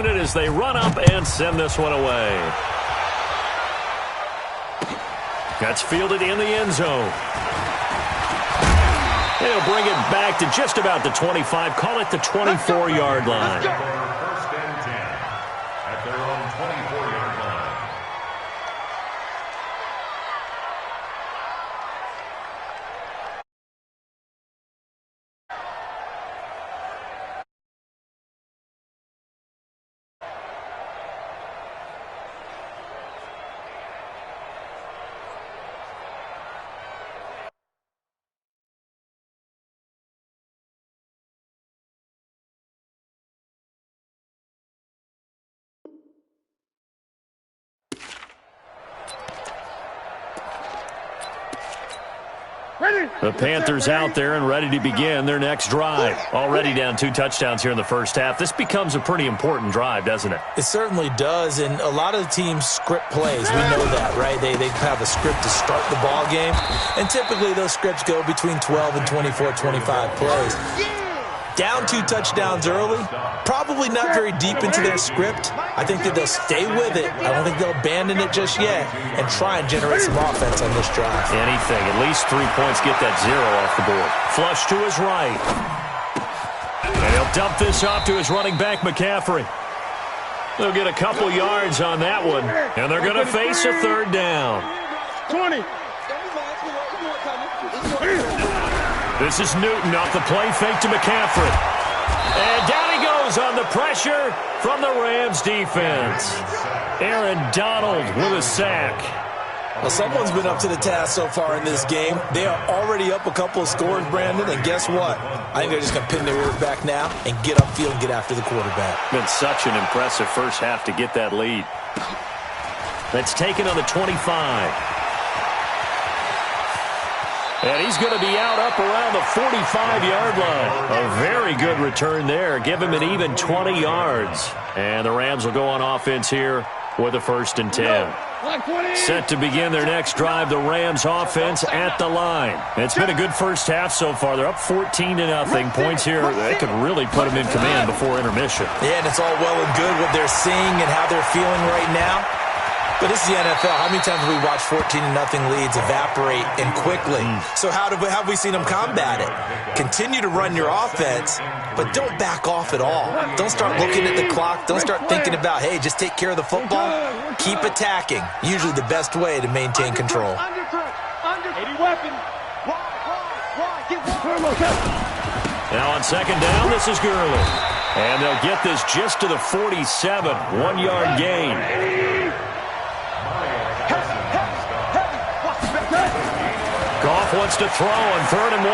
unit as they run up and send this one away. That's fielded in the end zone. They'll bring it back to just about the 25. Call it the 24-yard line. First and 10 at their own 24-yard line. The Panthers out there and ready to begin their next drive. Already down 2 touchdowns here in the first half. This becomes a pretty important drive, doesn't it? It certainly does, and a lot of the teams script plays. We know that, right? They have a script to start the ball game, and typically those scripts go between 12 and 24, 25 plays. Down 2 touchdowns early, probably not very deep into their script. I think that they'll stay with it. I don't think they'll abandon it just yet and try and generate some offense on this drive. Anything, at least 3 points, get that 0 off the board. Flush to his right. And he'll dump this off to his running back, McCaffrey. They'll get a couple yards on that one, and they're going to face a 3rd down. 20. This is Newton off the play fake to McCaffrey. And down he goes on the pressure from the Rams defense. Aaron Donald with a sack. Well, someone's been up to the task so far in this game. They are already up a couple of scores, Brandon, and guess what? I think they're just going to pin their ears back now and get upfield and get after the quarterback. Been such an impressive first half to get that lead. That's taken on the 25. And he's going to be out up around the 45-yard line. A very good return there. Give him an even 20 yards. And the Rams will go on offense here with a 1st and 10. Set to begin their next drive, the Rams offense at the line. It's been a good first half so far. They're up 14-0. Points here, they could really put them in command before intermission. Yeah, and it's all well and good what they're seeing and how they're feeling right now. But this is the NFL. How many times have we watched 14-0 leads evaporate and quickly? So how have we seen them combat it? Continue to run your offense, but don't back off at all. Don't start looking at the clock. Don't start thinking about, hey, just take care of the football. Keep attacking. Usually the best way to maintain control. Now on 2nd down, this is Gurley. And they'll get this just to the 47. 1-yard gain. Goff wants to throw on 3rd and 1.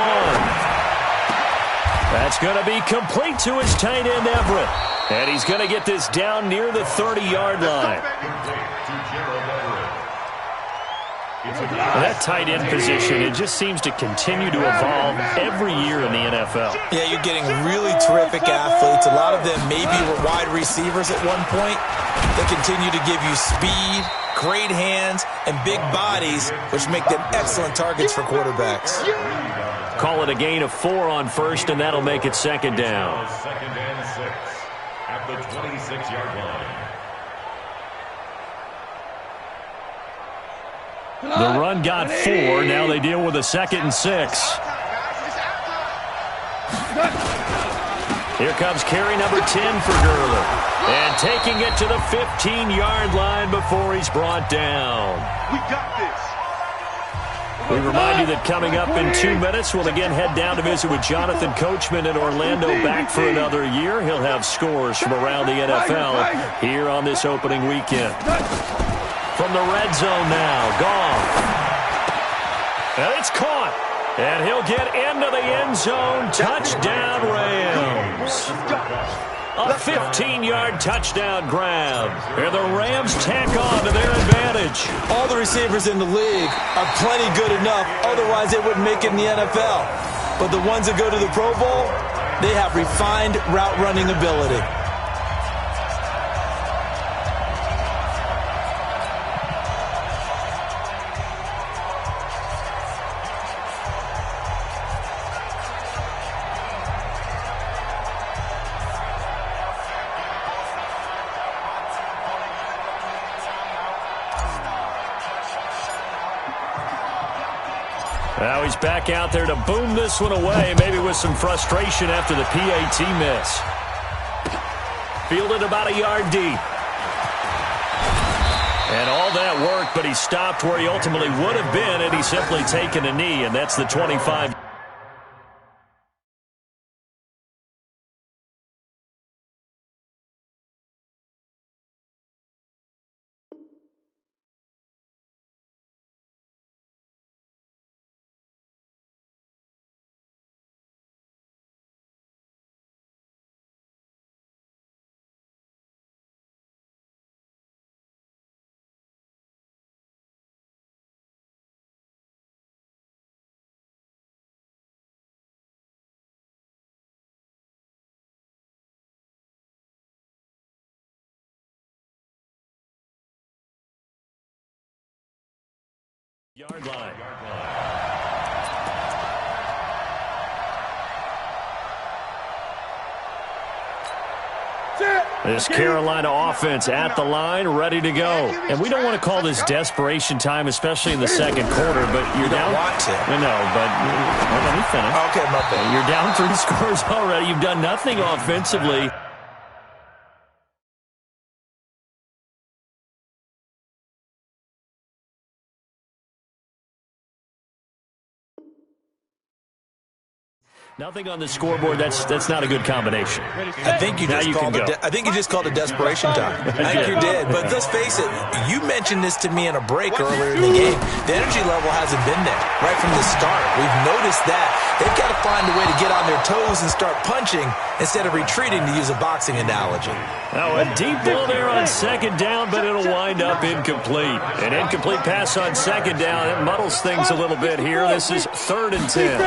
That's going to be complete to his tight end, Everett. And he's going to get this down near the 30-yard line. That tight end position, it just seems to continue to evolve every year in the NFL. Yeah, you're getting really terrific athletes. A lot of them maybe were wide receivers at one point. They continue to give you speed, great hands, and big bodies, which make them excellent targets for quarterbacks. Call it a gain of 4 on 1st, and that'll make it 2nd down. 2nd and 6 at the 26-yard line. The run got 4. Now they deal with a 2nd and 6. Here comes carry number 10 for Gurley. And taking it to the 15-yard line before he's brought down. We got this. We remind you that coming up in 2 minutes, we'll again head down to visit with Jonathan Coachman in Orlando, back for another year. He'll have scores from around the NFL here on this opening weekend. From the red zone now, Goff. And it's caught. And he'll get into the end zone. Touchdown, Rams. A 15-yard touchdown grab. And the Rams tack on to their advantage. All the receivers in the league are plenty good enough. Otherwise, they wouldn't make it in the NFL. But the ones that go to the Pro Bowl, they have refined route running ability. Now he's back out there to boom this one away, maybe with some frustration after the PAT miss. Fielded about a yard deep. And all that work, but he stopped where he ultimately would have been had he simply taken a knee, and that's the 25. Yard line. This Carolina offense at the line, ready to go. And we don't want to call this desperation time, especially in the second quarter, but you're down. Want to. I know, but let me finish. Okay, my bad. You're down 3 scores already. You've done nothing offensively. Nothing on the scoreboard. That's not a good combination. I think you just called it desperation time. I think you did. But let's face it, you mentioned this to me in a break earlier in the game. The energy level hasn't been there right from the start. We've noticed that. They've got to find a way to get on their toes and start punching instead of retreating, to use a boxing analogy. Now a deep ball there on second down, but it'll wind up incomplete. An incomplete pass on second down. It muddles things a little bit here. This is 3rd and 10.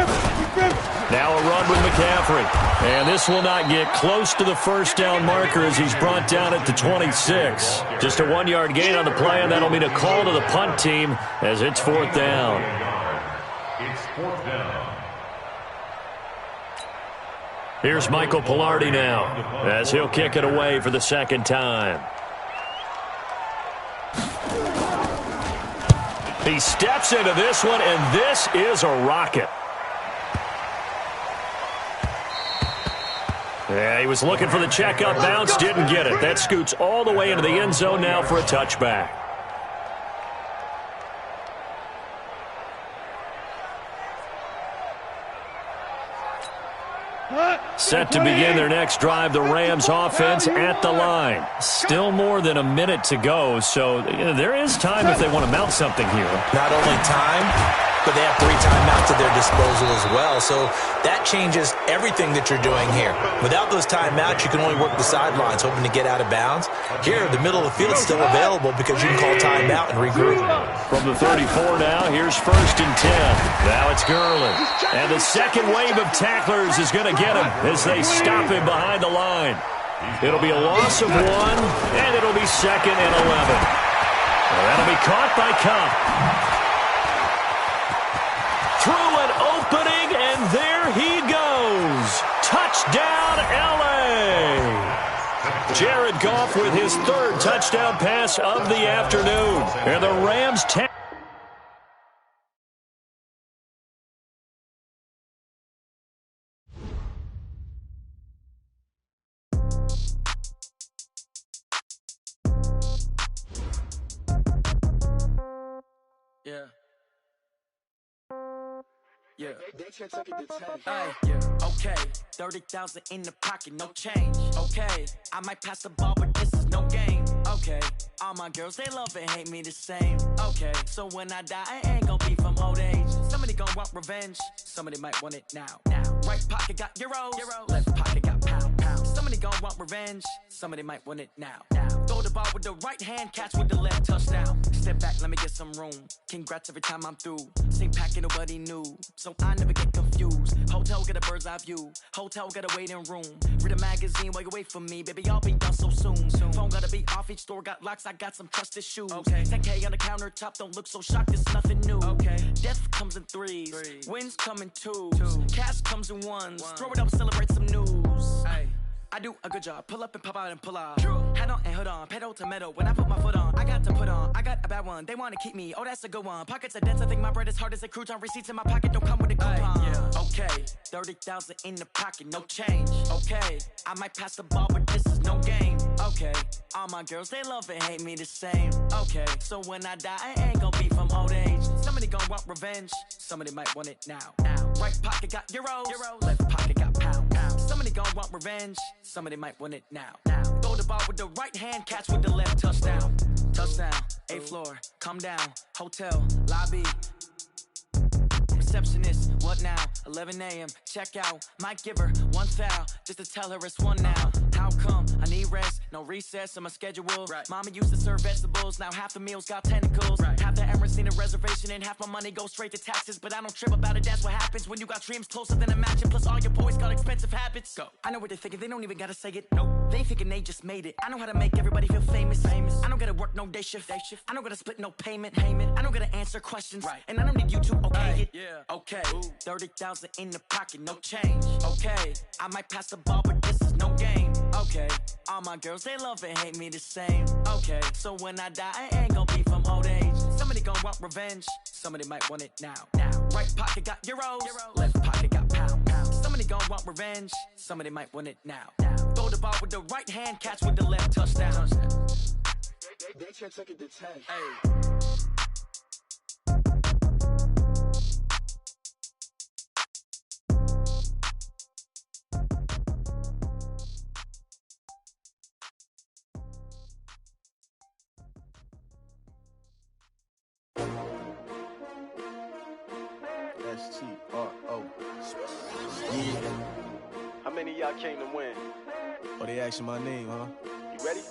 Now a run with McCaffrey. And this will not get close to the first down marker as he's brought down at the 26. Just a 1-yard gain on the play, and that'll mean a call to the punt team as it's 4th down. It's 4th down. Here's Michael Pilardi now as he'll kick it away for the second time. He steps into this one, and this is a rocket. Yeah, he was looking for the check-up bounce, didn't get it. That scoots all the way into the end zone now for a touchback. Set to begin their next drive, the Rams offense at the line. Still more than a minute to go, so there is time if they want to mount something here. Not only time, but they have 3 timeouts at their disposal as well. So that changes everything that you're doing here. Without those timeouts, you can only work the sidelines, hoping to get out of bounds. Here, the middle of the field is still available because you can call timeout and regroup. From the 34 now, here's 1st and 10. Now it's Gurley. And the second wave of tacklers is going to get him as they stop him behind the line. It'll be a loss of 1, and it'll be 2nd and 11. Well, that'll be caught by Cup. Through an opening, and there he goes. Touchdown, L.A. Jared Goff with his 3rd touchdown pass of the afternoon. And the Rams take. Yeah. Okay. 30,000 in the pocket, no change. Okay. I might pass the ball, but this is no game. Okay. All my girls, they love and hate me the same. Okay. So when I die, I ain't gonna be from old age. Somebody gonna want revenge. Somebody might want it now. Right pocket got euros. Left pocket got pounds. Somebody gonna want revenge. Somebody might want it now. Throw the ball with the right hand, catch with the left, touchdown. Step back, let me get some room. Congrats every time I'm through. Same packet, nobody knew. So I never get confused. Hotel get a bird's eye view. Hotel get a waiting room. Read a magazine while you wait for me. Baby, I'll be done so soon. Phone gotta be off, each store got locks. I got some trusted shoes. Okay. 10K on the countertop, don't look so shocked, it's nothing new. Okay. Death comes in threes. Wins come in twos. Cash comes in ones. Throw it up, celebrate some news. Ay. I do a good job. Pull up and pop out and pull out. Head on and hood on, pedal to metal. When I put my foot on, I got to put on. I got a bad one, they wanna keep me. Oh, that's a good one. Pockets are dense, I think my bread is hard as a crouton. Receipts in my pocket don't come with a coupon. Yeah. Okay, 30,000 in the pocket, no change. Okay, I might pass the ball, but this is no game. Okay, all my girls, they love and hate me the same. Okay, so when I die, I ain't gon' be from old age. Somebody gon' want revenge, somebody might want it now. Right pocket got euros, left pocket got pounds. Somebody gon' want revenge, somebody might want it now. Throw the ball with the right hand, catch with the left, touchdown. Touchdown, 8th floor, come down, hotel, lobby. Receptionist, what now? 11 a.m. check out. Might give her one foul just to tell her it's one now. How come? I need rest, no recess in my schedule. Right. Mama used to serve vegetables, now half the meals got tentacles. Right. Half the Emirates need a reservation and half my money goes straight to taxes. But I don't trip about it, that's what happens when you got dreams closer than a match. And plus all your boys got expensive habits. Go. I know what they're thinking, they don't even gotta say it. Nope. They ain't thinking they just made it. I know how to make everybody feel famous. I don't gotta work no day shift. I don't gotta split no payment. I don't gotta answer questions. Right. And I don't need you to okay it. Yeah. Okay. 30,000 in the pocket, no change. Okay. I might pass the ball, but this is no game. Okay. All my girls, they love and hate me the same. Okay. So when I die, I ain't gon' be from old age. Somebody gon' want revenge. Somebody might want it now. Right pocket got euros. Left pocket got pounds. Somebody gon' want revenge. Somebody might want it now. Throw the ball with the right hand, catch with the left, touchdown. They can't take it to 10. Hey. S-T-R-O. Yeah. How many of y'all came to win? Oh, they asking my name, huh? You ready?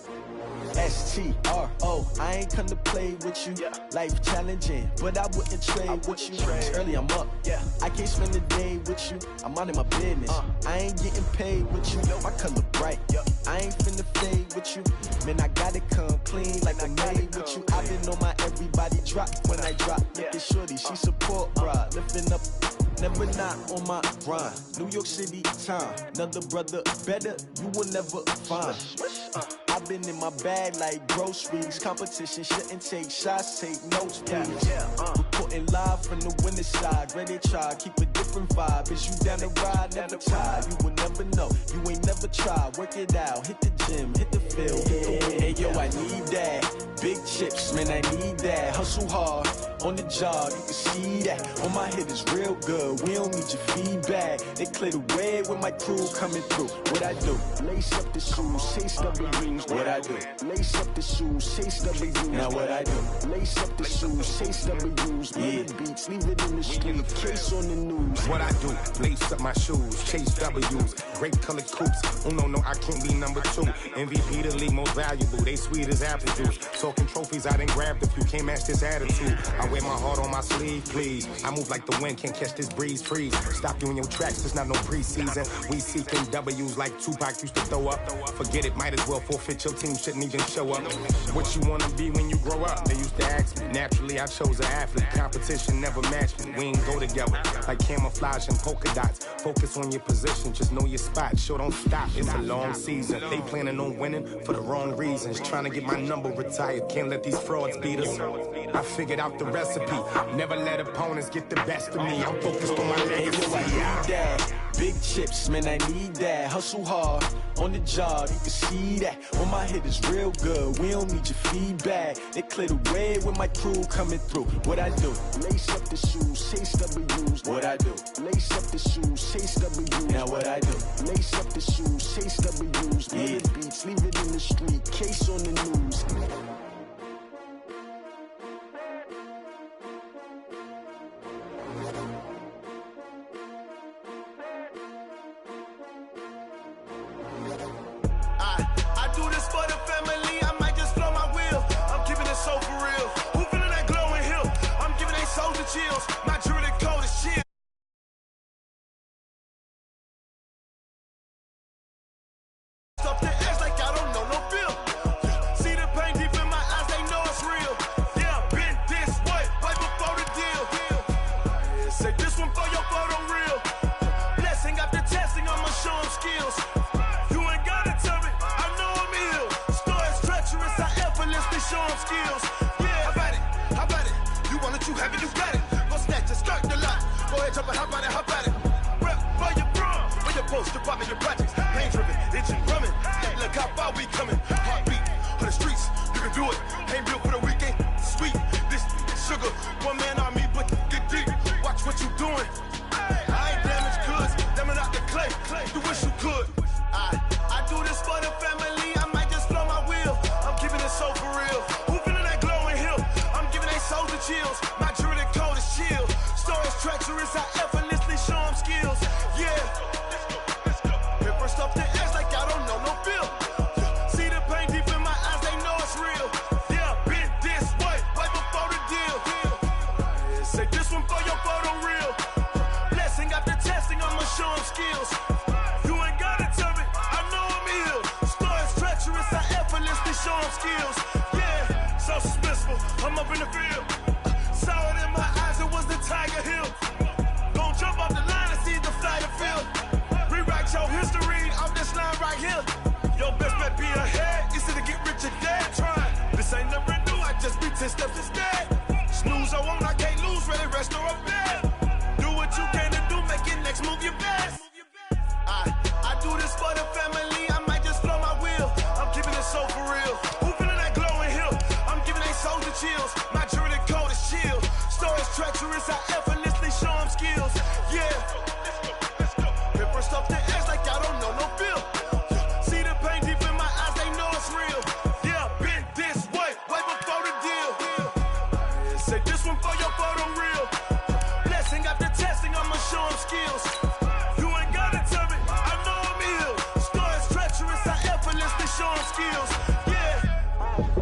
S-T-R-O. I ain't come to play with you. Yeah. Life challenging, but I wouldn't trade with you. It's early, I'm up. Yeah. I can't spend the day with you. I'm minding my business. I ain't getting paid with you. My color bright. Yeah. I ain't finna fade with you. Man, I gotta come clean like I'm made with you. I've been on my everybody drop when I drop. Look at shorty, she support ride. Lifting up, never not on my grind. New York City time, another brother better, you will never find. I've been in my bag like groceries. Competition shouldn't take shots, take notes, please. Reporting live from the winning side. Ready to try, keep a different vibe. Is you down the ride, never tired. You will never know, you ain't never tried. Work it out, hit the gym, hit the field, hit the wind. Hey yo, I need that. Big chips, man, I need that. Hustle hard, on the job, you can see that. On my head is real good, we don't need your feedback. They clear the way with my crew coming through. What I do? Lace up the shoes, chase W's. What I do? Lace up the shoes, chase W's. Now what I do? Lace up the shoes, chase W's. Yeah. Beats, leave it in the street, case on the news. What I do? Lace up my shoes, chase W's. Great colored coops. Oh no, I can't be number 2. MVP the league most valuable. They sweet as apple juice. Talking trophies, I didn't grab the few. Can't match this attitude. I wear my heart on my sleeve, please. I move like the wind, can't catch this breeze, freeze. Stop you in your tracks, there's not no preseason. We seeking W's like Tupac used to throw up. Forget it, might as well forfeit. Your team shouldn't even show up. What you wanna be when you grow up? They used to ask me. Naturally, I chose an athlete. Competition never matched me. We ain't go together like camouflage and polka dots. Focus on your position, just know your spot. Sure, don't stop. It's a long season. They planning on winning for the wrong reasons. Trying to get my number retired. Can't let these frauds beat us. I figured out the recipe. Never let opponents get the best of me. I'm focused on my legacy. Big chips, man, I need that. Hustle hard, on the job, you can see that. On my head is real good, we don't need your feedback. They clear the way with my crew coming through. What I do? Lace up the shoes, chase W's. What I do? Lace up the shoes, chase W's. Now what I do? Lace up the shoes, chase W's. Yeah. Beats, leave it in the street, case on the news. I do this for the family, I might just blow my wheel. I'm keeping it so for real. Who feeling that glowing hill? I'm giving they souls the chills. My jewelry cold as shit. Stop the ass like I don't know no feel. See the pain deep in skills. Yeah, how about it? You want it, you have it, you got it. Go snatch it, skirt the lot. Go ahead, jump it, how about it? Rep for your bro, for your post, your pop, and your projects. Pain driven, itching, drumming. Look how far we coming. Heartbeat on the streets, you can do it. Ain't built for the weekend. Sweet, this sugar, one man army, but get deep. Watch what you doing. I ain't damaged goods, damn it out the clay. You wish you could. I do this for the family. I might just blow my wheel. I'm giving it so for real. Who feeling that glowing hill? I'm giving they souls the chills. My jewelry code is chill. Stories treacherous, I effortlessly show them skills. Yeah. Paper stuff the edge like I don't know no feel. See the pain deep in my eyes, they know it's real. Yeah, been this way, right before the deal. Say this one for your photo real. Blessing after testing, I'ma show them skills. You ain't gotta tell me, I know I'm ill. Stories treacherous, I effortlessly show them skills. Yeah, so suspenseful, I'm up in the field. Saw it in my eyes, it was the Tiger Hill. Gon' jump off the line and see the fly the field. Rewrite your history off this line right here. Your best bet be ahead, easy to get rich or dead. Trying, this ain't never new, I just be 10 steps instead. Snooze I won't, I can't lose, ready, rest or a bed. Do what you can to do, make your next move your best. I do this for the family, I might just blow my wheel. I'm keeping it so for real. Who feeling that glowing hill? I'm giving they souls the chills. My jewelry code is chill. Stories treacherous, I effortlessly show them skills. Yeah. Paper stuff the edge like I don't know no feel. See the pain deep in my eyes, they know it's real. Yeah, been this way, way before the deal. Say this one for your photo real. Blessing after testing, I'ma show them skills. You ain't gotta tell me, I know I'm ill. Stories treacherous, I effortlessly show them skills. Yeah.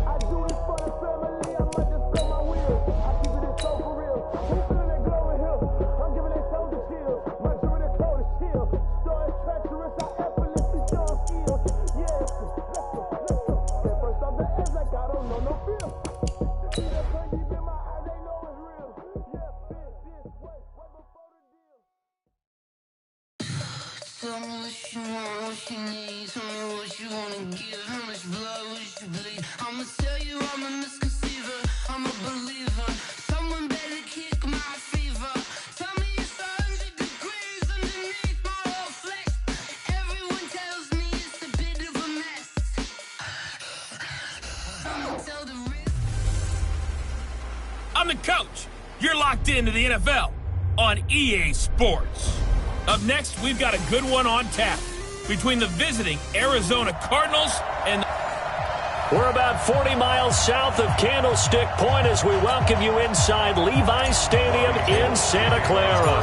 I do this for the family, I might just blow my wheel. I keep it so for real. Who feeling that glowing hill? I'm giving they souls the chills. My jewelry code is chill. Stories treacherous, I effortlessly show them skills. Yeah. Let's go. Get first off the edge like I don't know no feel. See that pain deep in my eyes, they know it's real. Yeah, been this way, way before the deal. Tell me what you want, what you need. Tell me what you wanna give. How much blood would you bleed? I'ma tell you I'm a misconceiver. I'm a believer. Someone better kick my fever. Tell me it's 100 degrees underneath my whole flesh. Everyone tells me it's a bit of a mess. I'ma tell the real. I'm the coach. You're locked into the NFL on EA Sports. Up next, we've got a good one on tap between the visiting Arizona Cardinals and... We're about 40 miles south of Candlestick Point as we welcome you inside Levi's Stadium in Santa Clara.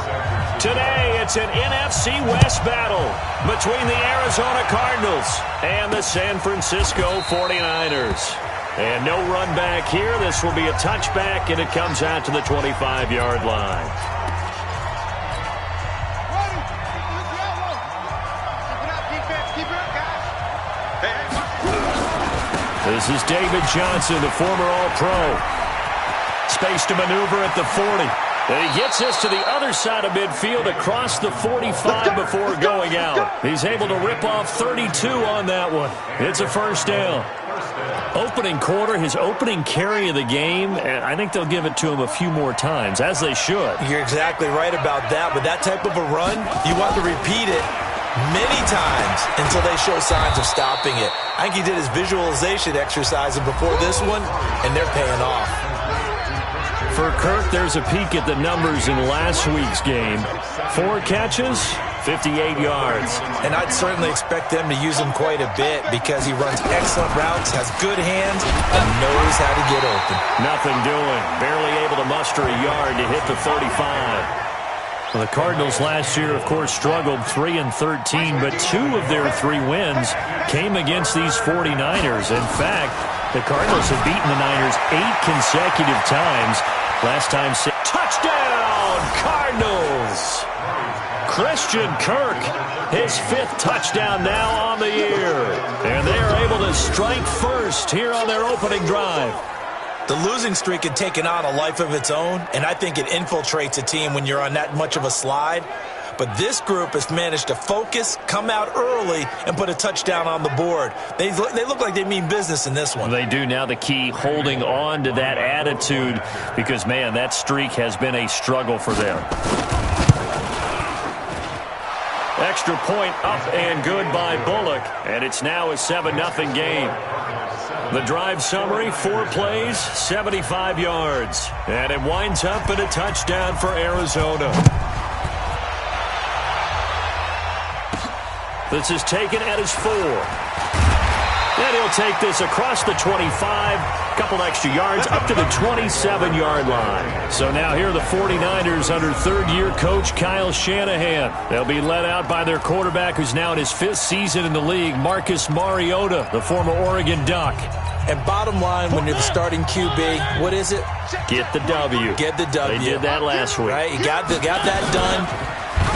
Today, it's an NFC West battle between the Arizona Cardinals and the San Francisco 49ers. And no run back here. This will be a touchback, and it comes out to the 25-yard line. This is David Johnson, the former All-Pro. Space to maneuver at the 40. And he gets us to the other side of midfield across the 45 before going out. He's able to rip off 32 on that one. It's a first down. Opening quarter, his opening carry of the game, and I think they'll give it to him a few more times, as they should. You're exactly right about that. With that type of a run, you want to repeat it many times until they show signs of stopping it. I think he did his visualization exercise before this one, and they're paying off. For Kirk, there's a peek at the numbers in last week's game. 4 catches, 58 yards. And I'd certainly expect them to use him quite a bit because he runs excellent routes, has good hands, and knows how to get open. Nothing doing. Barely able to muster a yard to hit the 35. Well, the Cardinals last year, of course, struggled 3-13, but 2 of their 3 wins came against these 49ers. In fact, the Cardinals have beaten the Niners 8 consecutive times. Last time, touchdown, Cardinals! Christian Kirk, his 5th touchdown now on the year. And they are able to strike first here on their opening drive. The losing streak had taken on a life of its own, and I think it infiltrates a team when you're on that much of a slide. But this group has managed to focus, come out early, and put a touchdown on the board. They look like they mean business in this one. They do. Now the key, holding on to that attitude, because, man, that streak has been a struggle for them. Extra point up and good by Bullock, and it's now a 7-0 game. The drive summary, 4 plays, 75 yards. And it winds up in a touchdown for Arizona. This is taken at his 4. And he'll take this across the 25, couple extra yards up to the 27-yard line. So now here are the 49ers under third-year coach Kyle Shanahan. They'll be led out by their quarterback, who's now in his 5th season in the league, Marcus Mariota, the former Oregon Duck. And bottom line, when you're the starting QB, what is it? Get the W. Get the W. They did that last week. Right? You got that done.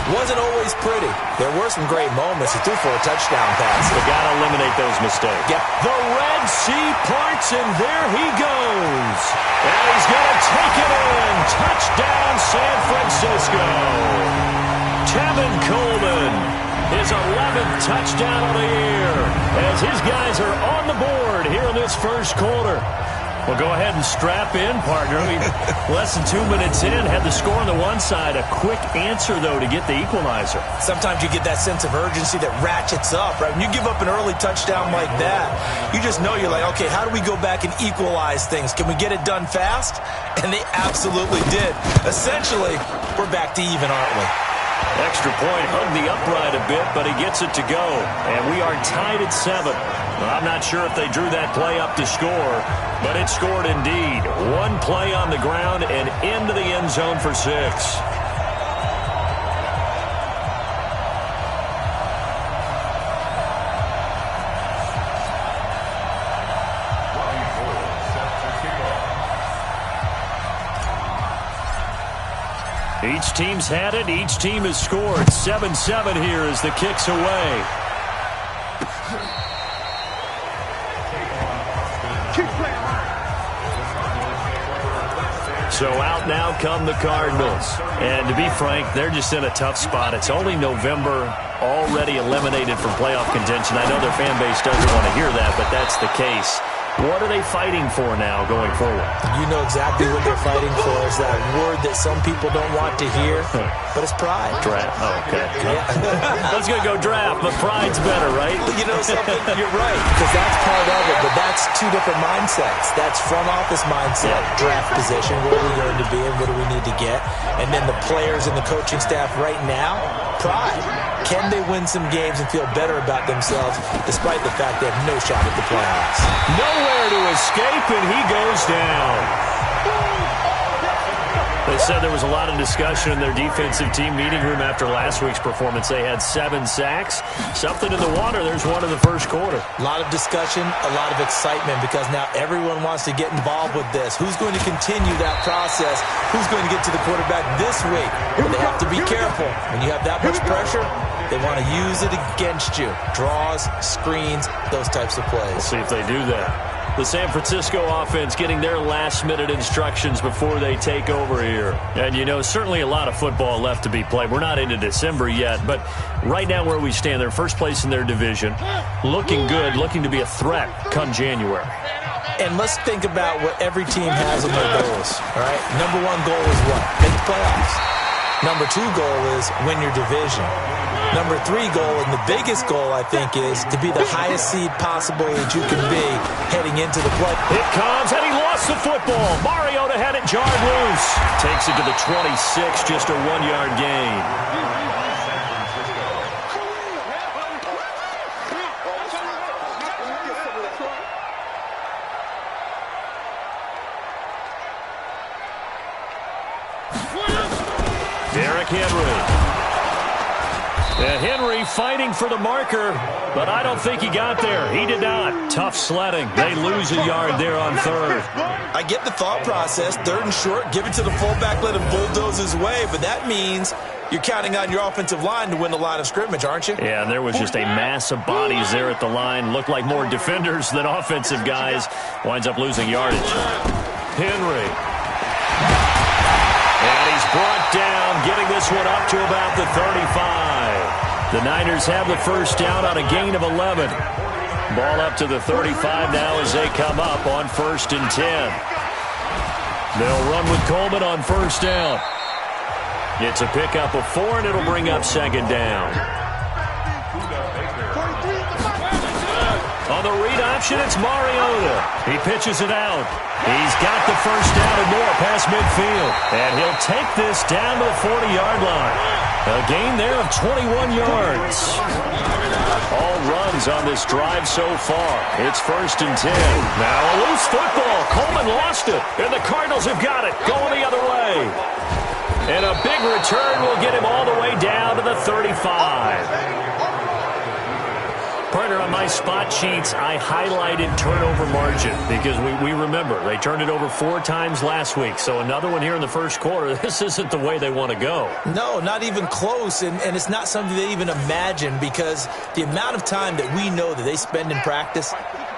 Wasn't always pretty. There were some great moments. He threw for a touchdown pass. They got to eliminate those mistakes. Yep. The Red Sea parts, and there he goes. And he's going to take it in. Touchdown, San Francisco. Tevin Coleman, his 11th touchdown of the year, as his guys are on the board here in this first quarter. Well, go ahead and strap in, partner. Less than 2 minutes in, had the score on the one side. A quick answer, though, to get the equalizer. Sometimes you get that sense of urgency that ratchets up, right? When you give up an early touchdown like that, you just know you're like, okay, how do we go back and equalize things? Can we get it done fast? And they absolutely did. Essentially, we're back to even, aren't we? Extra point, hung the upright a bit, but he gets it to go. And we are tied at 7. I'm not sure if they drew that play up to score, but it scored indeed. One play on the ground and into the end zone for 6. Each team's had it. Each team has scored. 7-7 here as the kick's away. So out now come the Cardinals. And to be frank, they're just in a tough spot. It's only November, already eliminated from playoff contention. I know their fan base doesn't want to hear that, but that's the case. What are they fighting for now going forward? You know exactly what they're fighting for. Is that word that some people don't want to hear, but it's pride. Draft. Oh, okay. I was going to go draft, but pride's better, right? You know something? You're right, because that's part of it, but that's 2 different mindsets. That's front office mindset, draft position, where are we going to be and what do we need to get? And then the players and the coaching staff right now, pride. Can they win some games and feel better about themselves despite the fact they have no shot at the playoffs? Nowhere to escape, and he goes down. They said there was a lot of discussion in their defensive team meeting room after last week's performance. They had 7 sacks. Something in the water. There's one in the first quarter. A lot of discussion, a lot of excitement, because now everyone wants to get involved with this. Who's going to continue that process? Who's going to get to the quarterback this week? But they have to be careful. When you have that much pressure, they want to use it against you. Draws, screens, those types of plays. We'll see if they do that. The San Francisco offense getting their last-minute instructions before they take over here. And, you know, certainly a lot of football left to be played. We're not into December yet, but right now where we stand, they're first place in their division. Looking good, looking to be a threat come January. And let's think about what every team has in their goals, all right? Number 1 goal is what? Make the playoffs. Number 2 goal is win your division. Number 3 goal, and the biggest goal, I think, is to be the highest seed possible that you can be heading into the play. It comes, and he lost the football. Mariota had it jarred loose. Takes it to the 26, just a 1-yard gain. Derrick Henry. Henry fighting for the marker, but I don't think he got there. He did not. Tough sledding. They lose a yard there on 3rd. I get the thought process. 3rd and short, give it to the fullback, let him bulldoze his way, but that means you're counting on your offensive line to win the line of scrimmage, aren't you? Yeah, and there was just a mass of bodies there at the line. Looked like more defenders than offensive guys. Winds up losing yardage. Henry. And he's brought down, getting this one up to about the 35. The Niners have the first down on a gain of 11. Ball up to the 35 now as they come up on 1st and 10. They'll run with Coleman on first down. It's a pickup of 4, and it'll bring up 2nd down. On the read option, it's Mariota. He pitches it out. He's got the first down and more past midfield. And he'll take this down to the 40-yard line. A gain there of 21 yards. All runs on this drive so far. It's 1st and 10. Now a loose football. Coleman lost it. And the Cardinals have got it. Going the other way. And a big return will get him all the way down to the 35. Partner, on my spot sheets, I highlighted turnover margin because we remember they turned it over 4 times last week. So another one here in the first quarter. This isn't the way they want to go. No, not even close. And it's not something they even imagine because the amount of time that we know that they spend in practice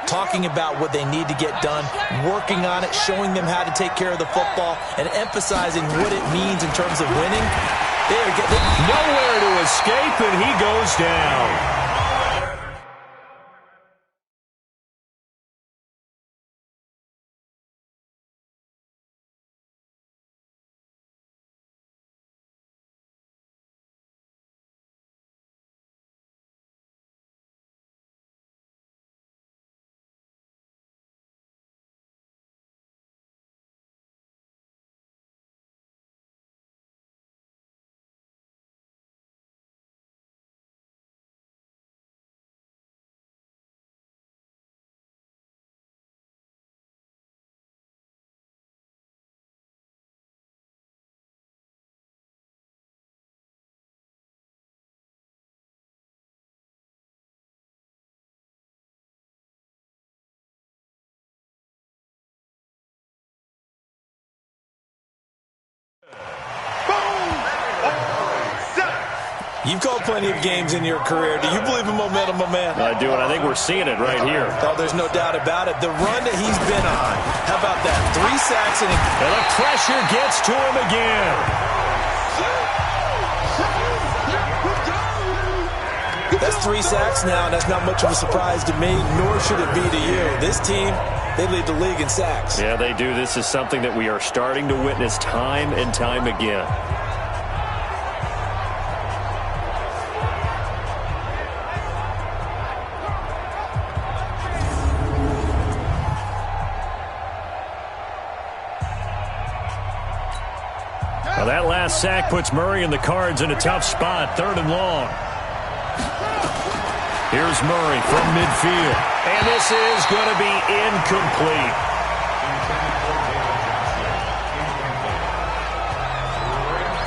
talking about what they need to get done, working on it, showing them how to take care of the football, and emphasizing what it means in terms of winning. They're nowhere to escape, and he goes down. You've called plenty of games in your career. Do you believe in momentum, my man? I do, and I think we're seeing it right here. Oh, there's no doubt about it. The run that he's been on. How about that? 3 sacks and the pressure gets to him again. That's 3 sacks now, and that's not much of a surprise to me, nor should it be to you. This team, they lead the league in sacks. Yeah, they do. This is something that we are starting to witness time and time again. Well, that last sack puts Murray and the Cards in a tough spot, 3rd and long. Here's Murray from midfield. And this is going to be incomplete.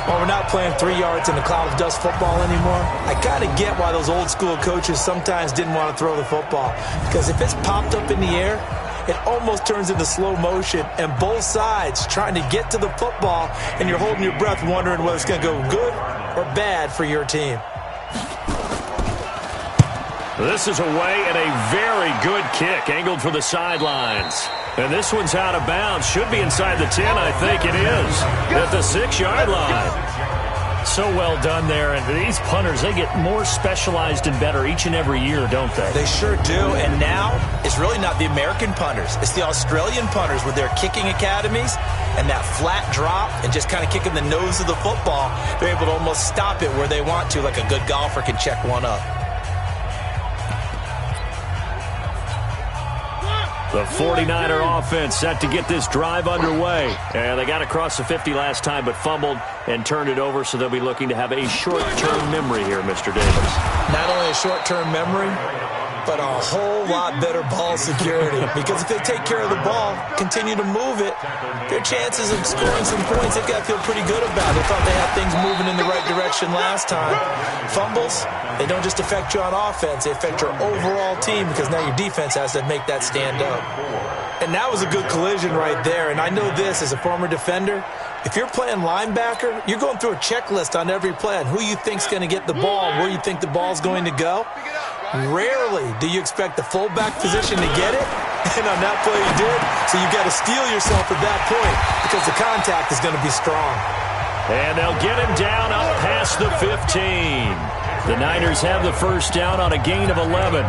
Well, we're not playing 3 yards in the cloud of dust football anymore. I kind of get why those old school coaches sometimes didn't want to throw the football. Because if it's popped up in the air, it almost turns into slow motion, and both sides trying to get to the football, and you're holding your breath wondering whether it's going to go good or bad for your team. This is away and a very good kick, angled for the sidelines. And this one's out of bounds. Should be inside the 10, I think it is, at the 6-yard line. So well done there. And these punters, they get more specialized and better each and every year, don't they? They sure do. And now it's really not the American punters. It's the Australian punters with their kicking academies and that flat drop and just kind of kicking the nose of the football. They're able to almost stop it where they want to, like a good golfer can check one up. The 49er offense set to get this drive underway. And they got across the 50 last time, but fumbled and turned it over, so they'll be looking to have a short-term memory here, Mr. Davis. Not only a short-term memory, but a whole lot better ball security. Because if they take care of the ball, continue to move it, their chances of scoring some points, they've got to feel pretty good about it. They thought they had things moving in the right direction last time. Fumbles, they don't just affect you on offense, they affect your overall team because now your defense has to make that stand up. And that was a good collision right there. And I know this as a former defender. If you're playing linebacker, you're going through a checklist on every play on who you think's going to get the ball, where you think the ball's going to go. Rarely do you expect the fullback position to get it. And on that play, you did. So you've got to steel yourself at that point because the contact is going to be strong. And they'll get him down up past the 15. The Niners have the first down on a gain of 11.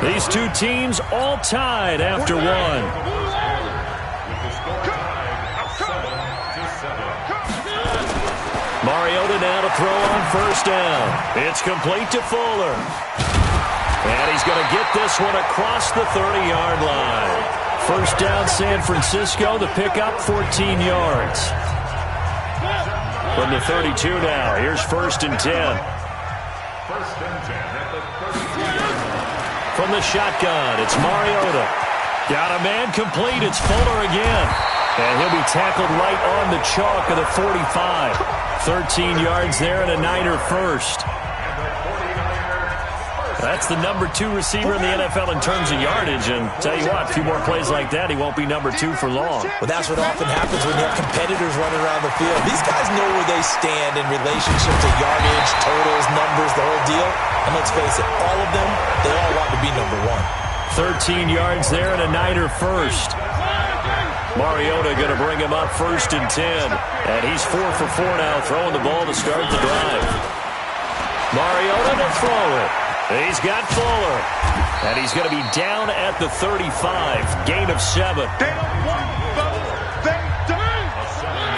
These two teams all tied after one. Mariota now to throw on first down. It's complete to Fuller. And he's going to get this one across the 30-yard line. First down, San Francisco. The pickup, 14 yards. From the 32 now. Here's first and 10. First and 10 at the 32. From the shotgun, it's Mariota. Got a man complete. It's Fuller again. And he'll be tackled right on the chalk of the 45. 13 yards there and a Niner first. That's the number 2 receiver in the NFL in terms of yardage. And tell you what, a few more plays like that, he won't be number 2 for long. Well, that's what often happens when you have competitors running around the field. These guys know where they stand in relationship to yardage, totals, numbers, the whole deal. And let's face it, all of them, they all want to be number 1. 13 yards there and a Niner first. Mariota going to bring him up first and 10. And he's 4 for 4 now, throwing the ball to start the drive. Mariota to throw it. He's got Fuller. And he's going to be down at the 35. Gain of 7.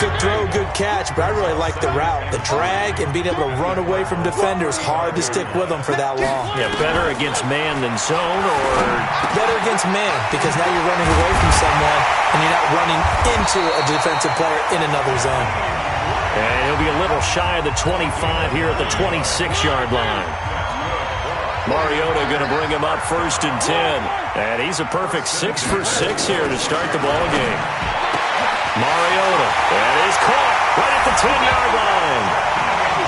Good throw, good catch, but I really like the route. The drag and being able to run away from defenders, hard to stick with them for that long. Yeah, better against man than zone, or better against man, because now you're running away from someone and you're not running into a defensive player in another zone. And he'll be a little shy of the 25 here at the 26-yard line. Mariota going to bring him up first and 10. And he's a perfect 6 for 6 here to start the ball game. Mariota, and he's caught right at the 10-yard line.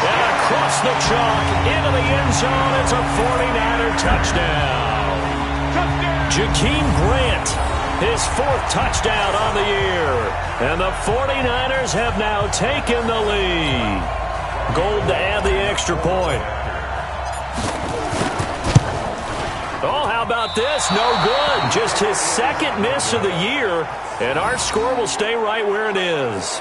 And across the chalk, into the end zone, it's a 49er touchdown. Jakeem Grant, his 4th touchdown on the year. And the 49ers have now taken the lead. Gold to add the extra point. Oh, how about this? No good. Just his 2nd miss of the year, and our score will stay right where it is.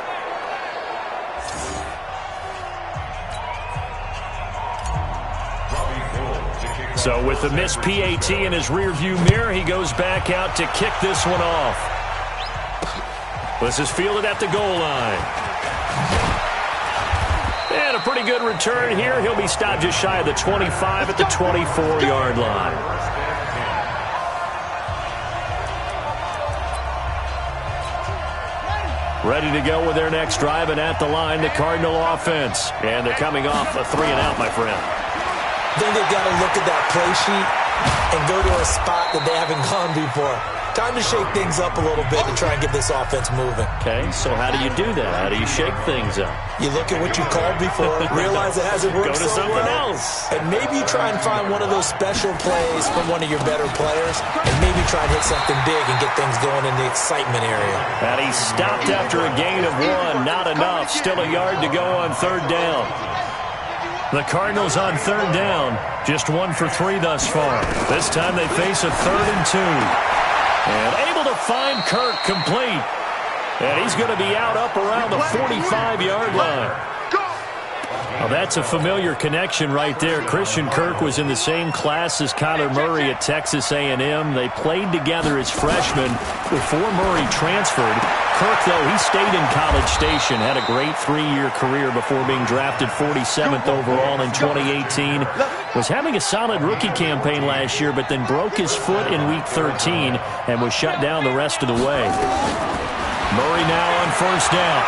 So with the missed PAT in his rearview mirror, he goes back out to kick this one off. This is fielded at the goal line. And a pretty good return here. He'll be stopped just shy of the 25 at the 24-yard line. Ready to go with their next drive, and at the line, the Cardinal offense. And they're coming off a 3-and-out, my friend. I think they've got to look at that play sheet and go to a spot that they haven't gone before. Time to shake things up a little bit to try and get this offense moving. Okay, so how do you do that? How do you shake things up? You look at what you called before, realize it hasn't worked Go to so something well, else. and maybe try and find one of those special plays from one of your better players, and maybe try and hit something big and get things going in the excitement area. And he stopped after a gain of 1. Not enough. Still a yard to go on 3rd down. The Cardinals on 3rd down. Just 1 for 3 thus far. This time they face a 3rd and 2. And able to find Kirk complete. And he's going to be out up around the 45-yard line. Well, that's a familiar connection right there. Christian Kirk was in the same class as Kyler Murray at Texas A&M. They played together as freshmen before Murray transferred. Kirk, though, he stayed in College Station, had a great 3-year career before being drafted 47th overall in 2018. Was having a solid rookie campaign last year, but then broke his foot in Week 13 and was shut down the rest of the way. Murray now on first down.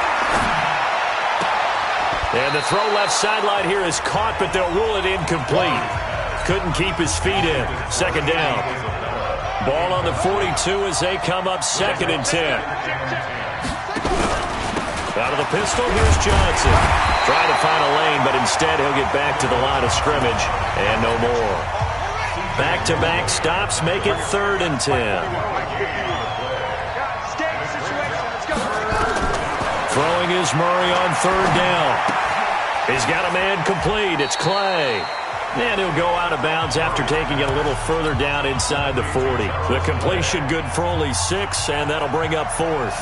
And the throw left sideline here is caught, but they'll rule it incomplete. Couldn't keep his feet in. 2nd down. Ball on the 42 as they come up 2nd and 10. Out of the pistol, here's Johnson. Trying to find a lane, but instead he'll get back to the line of scrimmage. And no more. Back-to-back stops make it 3rd and 10. Throwing is Murray on 3rd down. He's got a man complete. It's Clay. And he'll go out of bounds after taking it a little further down inside the 40. The completion good for only 6, and that'll bring up 4th.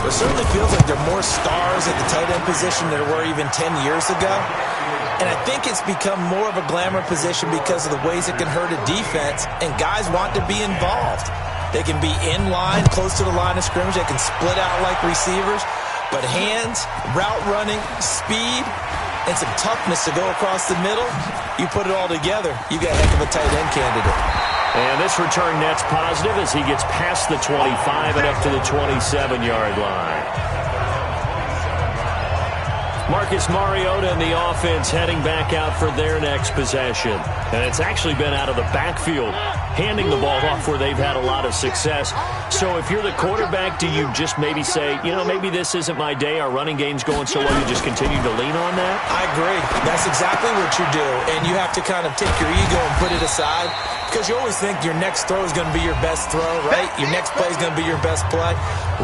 It certainly feels like there are more stars at the tight end position than there were even 10 years ago. And I think it's become more of a glamour position because of the ways it can hurt a defense, and guys want to be involved. They can be in line, close to the line of scrimmage. They can split out like receivers. But hands, route running, speed, and some toughness to go across the middle, you put it all together, you got a heck of a tight end candidate. And this return net's positive as he gets past the 25 and up to the 27-yard line. Marcus Mariota and the offense heading back out for their next possession. And it's actually been out of the backfield, handing the ball off where they've had a lot of success. So if you're the quarterback, do you just maybe say, you know, maybe this isn't my day, our running game's going so well, you just continue to lean on that? I agree. That's exactly what you do. And you have to kind of take your ego and put it aside, because you always think your next throw is going to be your best throw, right? Your next play is going to be your best play.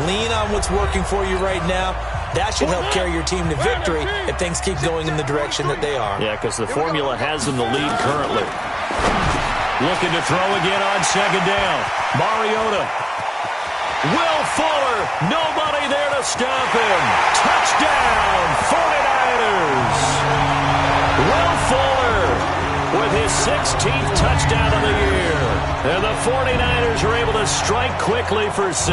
Lean on what's working for you right now. That should help carry your team to victory if things keep going in the direction that they are. Yeah, because the formula has them the lead currently. Looking to throw again on second down. Mariota. Will Fuller. Nobody there to stop him. Touchdown, 49ers. Will Fuller with his 16th touchdown of the year. And the 49ers are able to strike quickly for 6.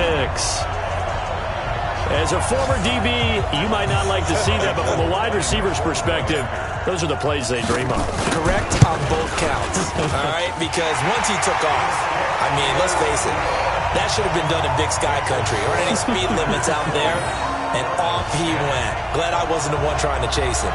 As a former DB, you might not like to see that, but from a wide receiver's perspective, those are the plays they dream of. Correct on both counts, all right? Because once he took off, I mean, let's face it, that should have been done in Big Sky Country. There aren't any speed limits out there, and off he went. Glad I wasn't the one trying to chase him.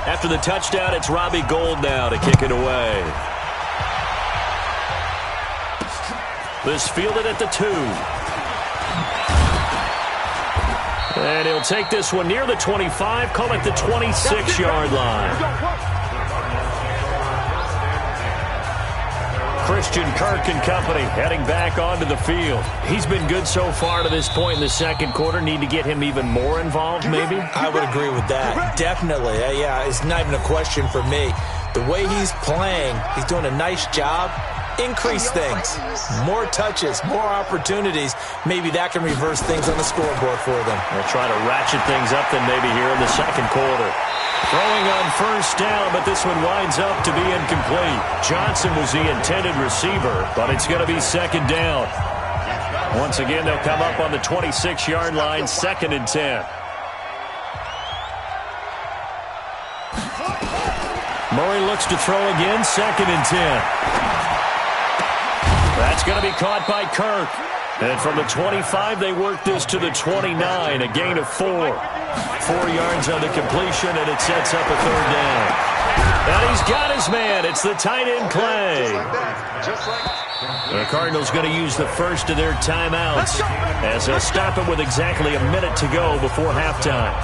After the touchdown, it's Robbie Gould now to kick it away. This fielded at the 2. And he'll take this one near the 25, call it the 26-yard line. Christian Kirk and company heading back onto the field. He's been good so far to this point in the second quarter. Need to get him even more involved, maybe? I would agree with that. Definitely. Yeah, it's not even a question for me. The way he's playing, he's doing a nice job. Increase things. More touches, more opportunities. Maybe that can reverse things on the scoreboard for them. They'll try to ratchet things up then maybe here in the second quarter. Throwing on first down, but this one winds up to be incomplete. Johnson was the intended receiver, but it's going to be second down. Once again, they'll come up on the 26-yard line, 2nd and 10. Murray looks to throw again, 2nd and 10. That's going to be caught by Kirk. And from the 25, they work this to the 29, a gain of 4. 4 yards on the completion, and it sets up a third down. And he's got his man. It's the tight end, Clay. The Cardinals going to use the first of their timeouts as they'll stop it with exactly a minute to go before halftime.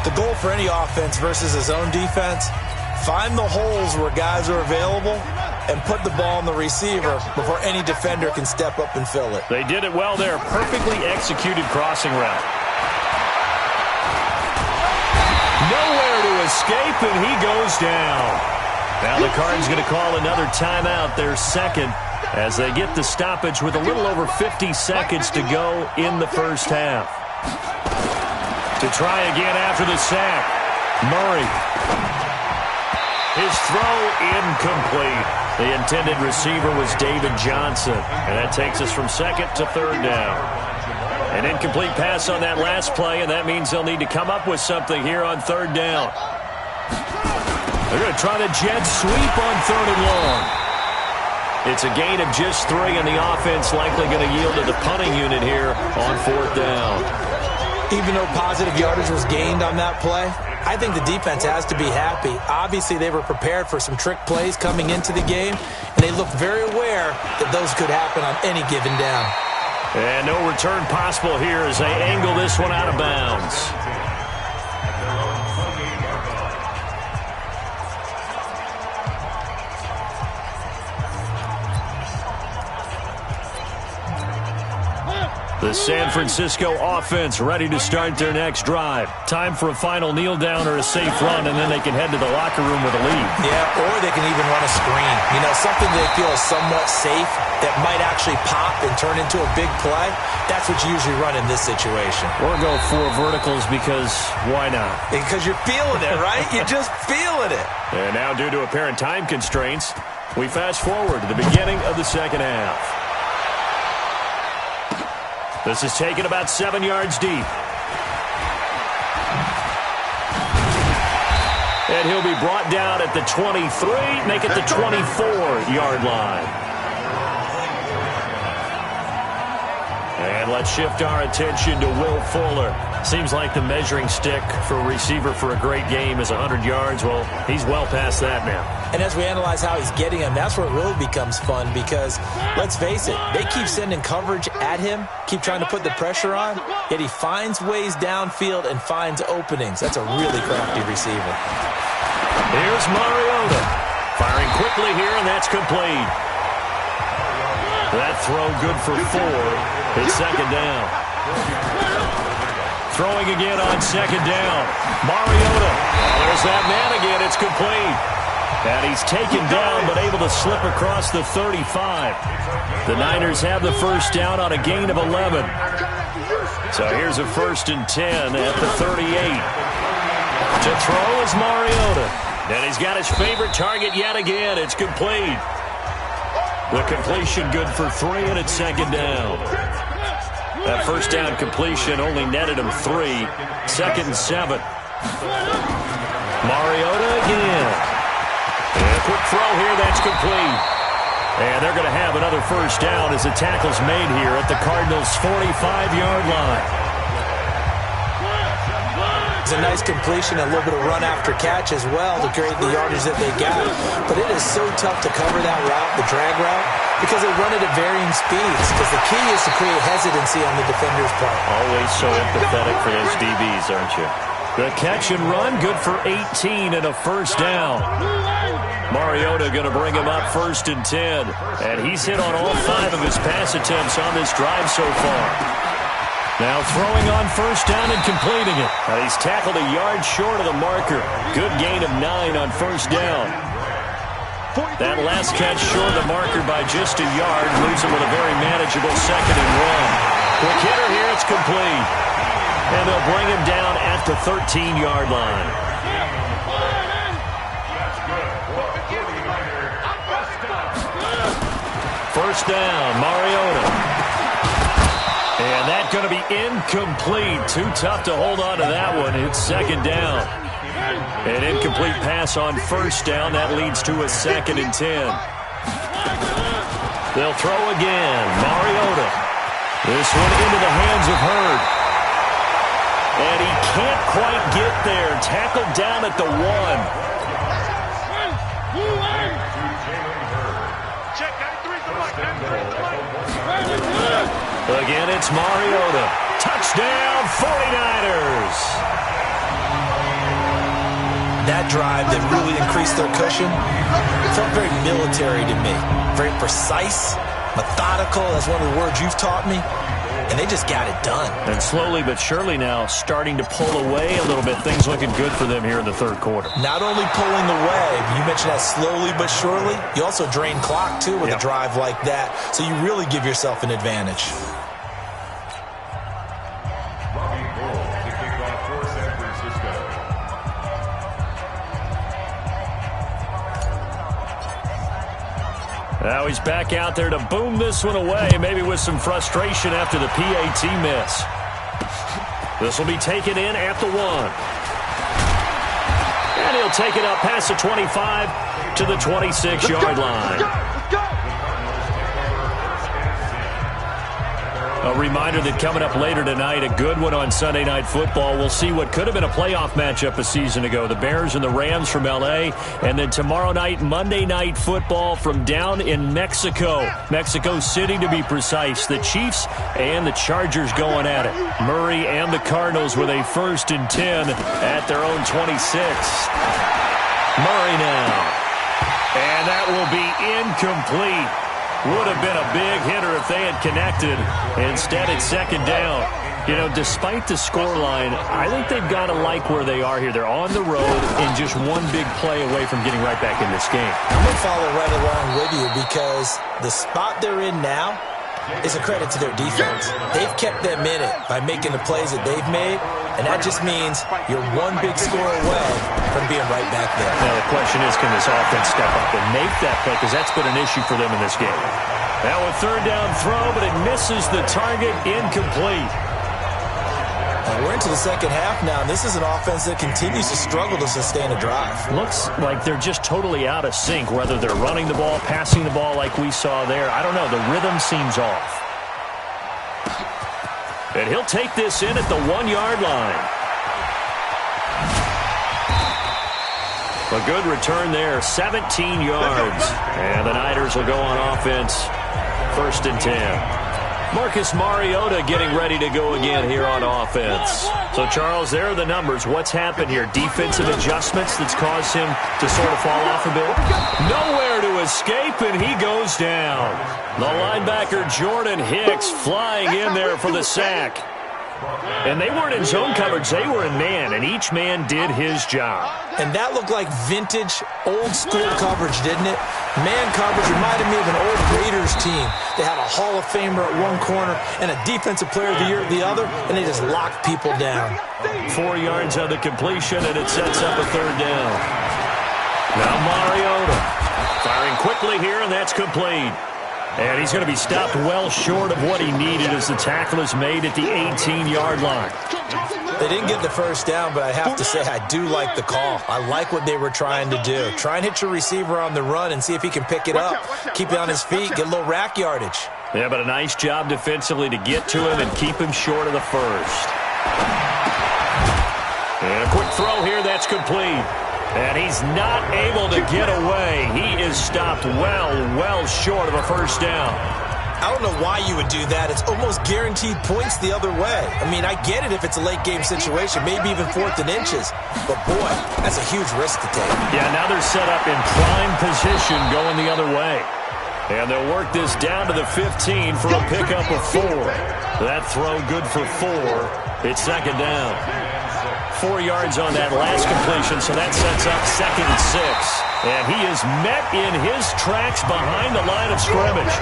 The goal for any offense versus his own defense, find the holes where guys are available and put the ball on the receiver before any defender can step up and fill it. They did it well there. Perfectly executed crossing route. Nowhere to escape, and he goes down. Now the Cardinals going to call another timeout, their second, as they get the stoppage with a little over 50 seconds to go in the first half. To try again after the sack, Murray. His throw incomplete. The intended receiver was David Johnson, and that takes us from second to third down. An incomplete pass on that last play, and that means they'll need to come up with something here on third down. They're going to try the jet sweep on 3rd and long. It's a gain of just 3, and the offense likely going to yield to the punting unit here on 4th down. Even though positive yardage was gained on that play, I think the defense has to be happy. Obviously, they were prepared for some trick plays coming into the game, and they looked very aware that those could happen on any given down. And no return possible here as they angle this one out of bounds. The San Francisco offense ready to start their next drive. Time for a final kneel down or a safe run, and then they can head to the locker room with a lead. Yeah, or they can even run a screen. You know, something they feel is somewhat safe that might actually pop and turn into a big play. That's what you usually run in this situation. Or go 4 verticals because why not? Because you're feeling it, right? You're just feeling it. And now due to apparent time constraints, we fast forward to the beginning of the second half. This is taken about 7 yards deep. And he'll be brought down at the 23, make it the 24-yard line. And let's shift our attention to Will Fuller. Seems like the measuring stick for a receiver for a great game is 100 yards. Well, he's well past that now. And as we analyze how he's getting them, that's where it really becomes fun because, let's face it, they keep sending coverage at him, keep trying to put the pressure on, yet he finds ways downfield and finds openings. That's a really crafty receiver. Here's Mariota. Firing quickly here, and that's complete. That throw good for 4. It's second down. Throwing again on second down. Mariota. There's that man again. It's complete. And he's taken down but able to slip across the 35. The Niners have the first down on a gain of 11. So here's a 1st and 10 at the 38. To throw is Mariota. And he's got his favorite target yet again. It's complete. The completion good for 3, and it's second down. That first down completion only netted him 3. 2nd and 7. Mariota again. And a quick throw here, that's complete. And they're going to have another first down as the tackle's made here at the Cardinals' 45-yard line. It's a nice completion, a little bit of run after catch as well to create the yardage that they got. But it is so tough to cover that route, the drag route, because they run it at varying speeds. Because the key is to create hesitancy on the defender's part. Always so empathetic for those DBs, aren't you? The catch and run, good for 18 and a first down. Mariota going to bring him up 1st and 10. And he's hit on all 5 of his pass attempts on this drive so far. Now throwing on first down and completing it. And he's tackled a yard short of the marker. Good gain of 9 on first down. That last catch short of the marker by just a yard leaves him with a very manageable 2nd and 1. Quick hitter here, it's complete. And they'll bring him down at the 13-yard line. First down, Mariota. And that's going to be incomplete. Too tough to hold on to that one. It's second down. An incomplete pass on first down. That leads to a 2nd and 10. They'll throw again. Mariota. This one into the hands of Hurd. And he can't quite get there. Tackled down at the 1. Again, it's Mariota. Touchdown, 49ers. That drive that really increased their cushion felt very military to me. Very precise, methodical. That's one of the words you've taught me. And they just got it done. And slowly but surely now starting to pull away a little bit. Things looking good for them here in the third quarter. Not only pulling away, you mentioned that slowly but surely. You also drain clock, too, with a drive like that. So you really give yourself an advantage. Now he's back out there to boom this one away, maybe with some frustration after the PAT miss. This will be taken in at the 1. And he'll take it up past the 25 to the 26-yard line. A reminder that coming up later tonight, a good one on Sunday Night Football. We'll see what could have been a playoff matchup a season ago. The Bears and the Rams from L.A. And then tomorrow night, Monday Night Football from down in Mexico. Mexico City, to be precise. The Chiefs and the Chargers going at it. Murray and the Cardinals with a 1st and 10 at their own 26. Murray now. And that will be incomplete. Would have been a big hitter if they had connected. Instead, it's second down. You know, despite the scoreline, I think they've got to like where they are here. They're on the road and just one big play away from getting right back in this game. I'm going to follow right along with you because the spot they're in now is a credit to their defense. They've kept them in it by making the plays that they've made, and that just means you're one big score away from being right back there. Now, the question is, can this offense step up and make that play? Because that's been an issue for them in this game. Now a third down throw, but it misses the target, incomplete. We're into the second half now, and this is an offense that continues to struggle to sustain a drive. Looks like they're just totally out of sync, whether they're running the ball, passing the ball like we saw there. I don't know. The rhythm seems off. And he'll take this in at the 1-yard line. A good return there, 17 yards. And the Niners will go on offense, 1st and 10. Marcus Mariota getting ready to go again here on offense. So, Charles, there are the numbers. What's happened here? Defensive adjustments that's caused him to sort of fall off a bit? Nowhere to escape, and he goes down. The linebacker, Jordan Hicks, flying in there for the sack. And they weren't in zone coverage. They were in man, and each man did his job. And that looked like vintage, old-school coverage, didn't it? Man coverage reminded me of an old Raiders team. They had a Hall of Famer at one corner and a Defensive Player of the Year at the other, and they just locked people down. 4 yards on the completion, and it sets up a third down. Now Mariota firing quickly here, and that's complete. And he's going to be stopped well short of what he needed as the tackle is made at the 18-yard line. They didn't get the first down, but I have to say I do like the call. I like what they were trying to do. Try and hit your receiver on the run and see if he can pick it up. Keep it on his feet, get a little rack yardage. Yeah, but a nice job defensively to get to him and keep him short of the first. And a quick throw here, that's complete. And he's not able to get away. He is stopped well short of a first down. I don't know why you would do that. It's almost guaranteed points the other way. I mean, I get it if it's a late-game situation, maybe even 4th and inches. But, boy, that's a huge risk to take. Yeah, now they're set up in prime position going the other way. And they'll work this down to the 15 for a pickup of 4. That throw good for 4. It's second down. 4 yards on that last completion, so that sets up 2nd and 6. And he is met in his tracks behind the line of scrimmage.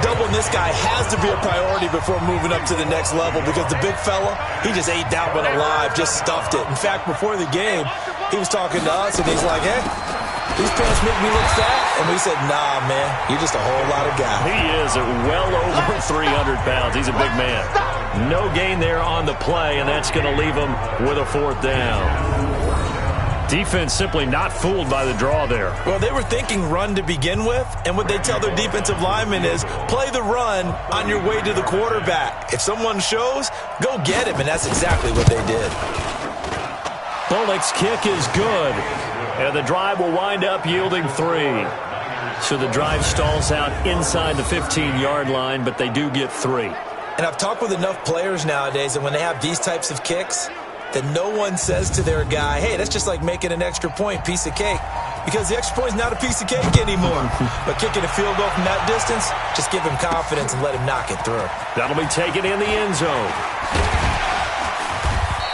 Doubling this guy has to be a priority before moving up to the next level because the big fella, he just ate that one alive, just stuffed it. In fact, before the game, he was talking to us, and he's like, hey, these pants make me look fat. And we said, nah, man, you're just a whole lot of guy. He is at well over 300 pounds. He's a big man. No gain there on the play, and that's going to leave him with a 4th down. Defense simply not fooled by the draw there. Well, they were thinking run to begin with, and what they tell their defensive linemen is play the run on your way to the quarterback. If someone shows, go get him, and that's exactly what they did. Bullock's kick is good, and the drive will wind up yielding 3. So the drive stalls out inside the 15-yard line, but they do get 3. And I've talked with enough players nowadays, and when they have these types of kicks, that no one says to their guy, hey, that's just like making an extra point, piece of cake. Because the extra point is not a piece of cake anymore. But kicking a field goal from that distance, just give him confidence and let him knock it through. That'll be taken in the end zone.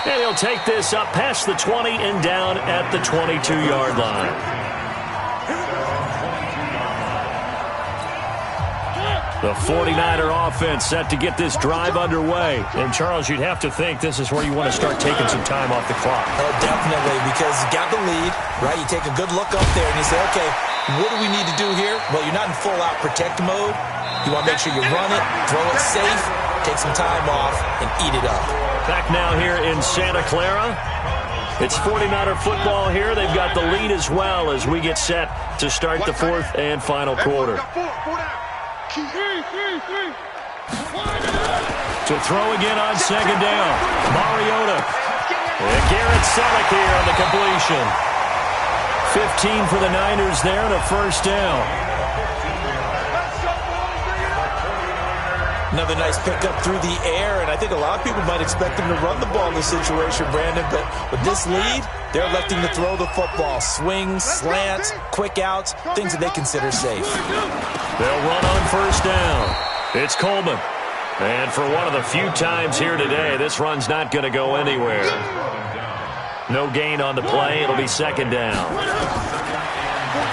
And he'll take this up past the 20 and down at the 22-yard line. The 49er offense set to get this drive underway. And, Charles, you'd have to think this is where you want to start taking some time off the clock. Oh, definitely, because you got the lead, right? You take a good look up there and you say, okay, what do we need to do here? Well, you're not in full-out protect mode. You want to make sure you run it, throw it safe, take some time off, and eat it up. Back now here in Santa Clara. It's 49er football here. They've got the lead as well as we get set to start the 4th and final quarter. To throw again on second down. Mariota. And Garrett Selleck here on the completion. 15 for the Niners there and a first down. Another nice pickup through the air, and I think a lot of people might expect him to run the ball in this situation, Brandon, but with this lead, they're electing to throw the football. Swings, slants, quick outs, things that they consider safe. They'll run on first down. It's Coleman. And for one of the few times here today, this run's not going to go anywhere. No gain on the play. It'll be second down.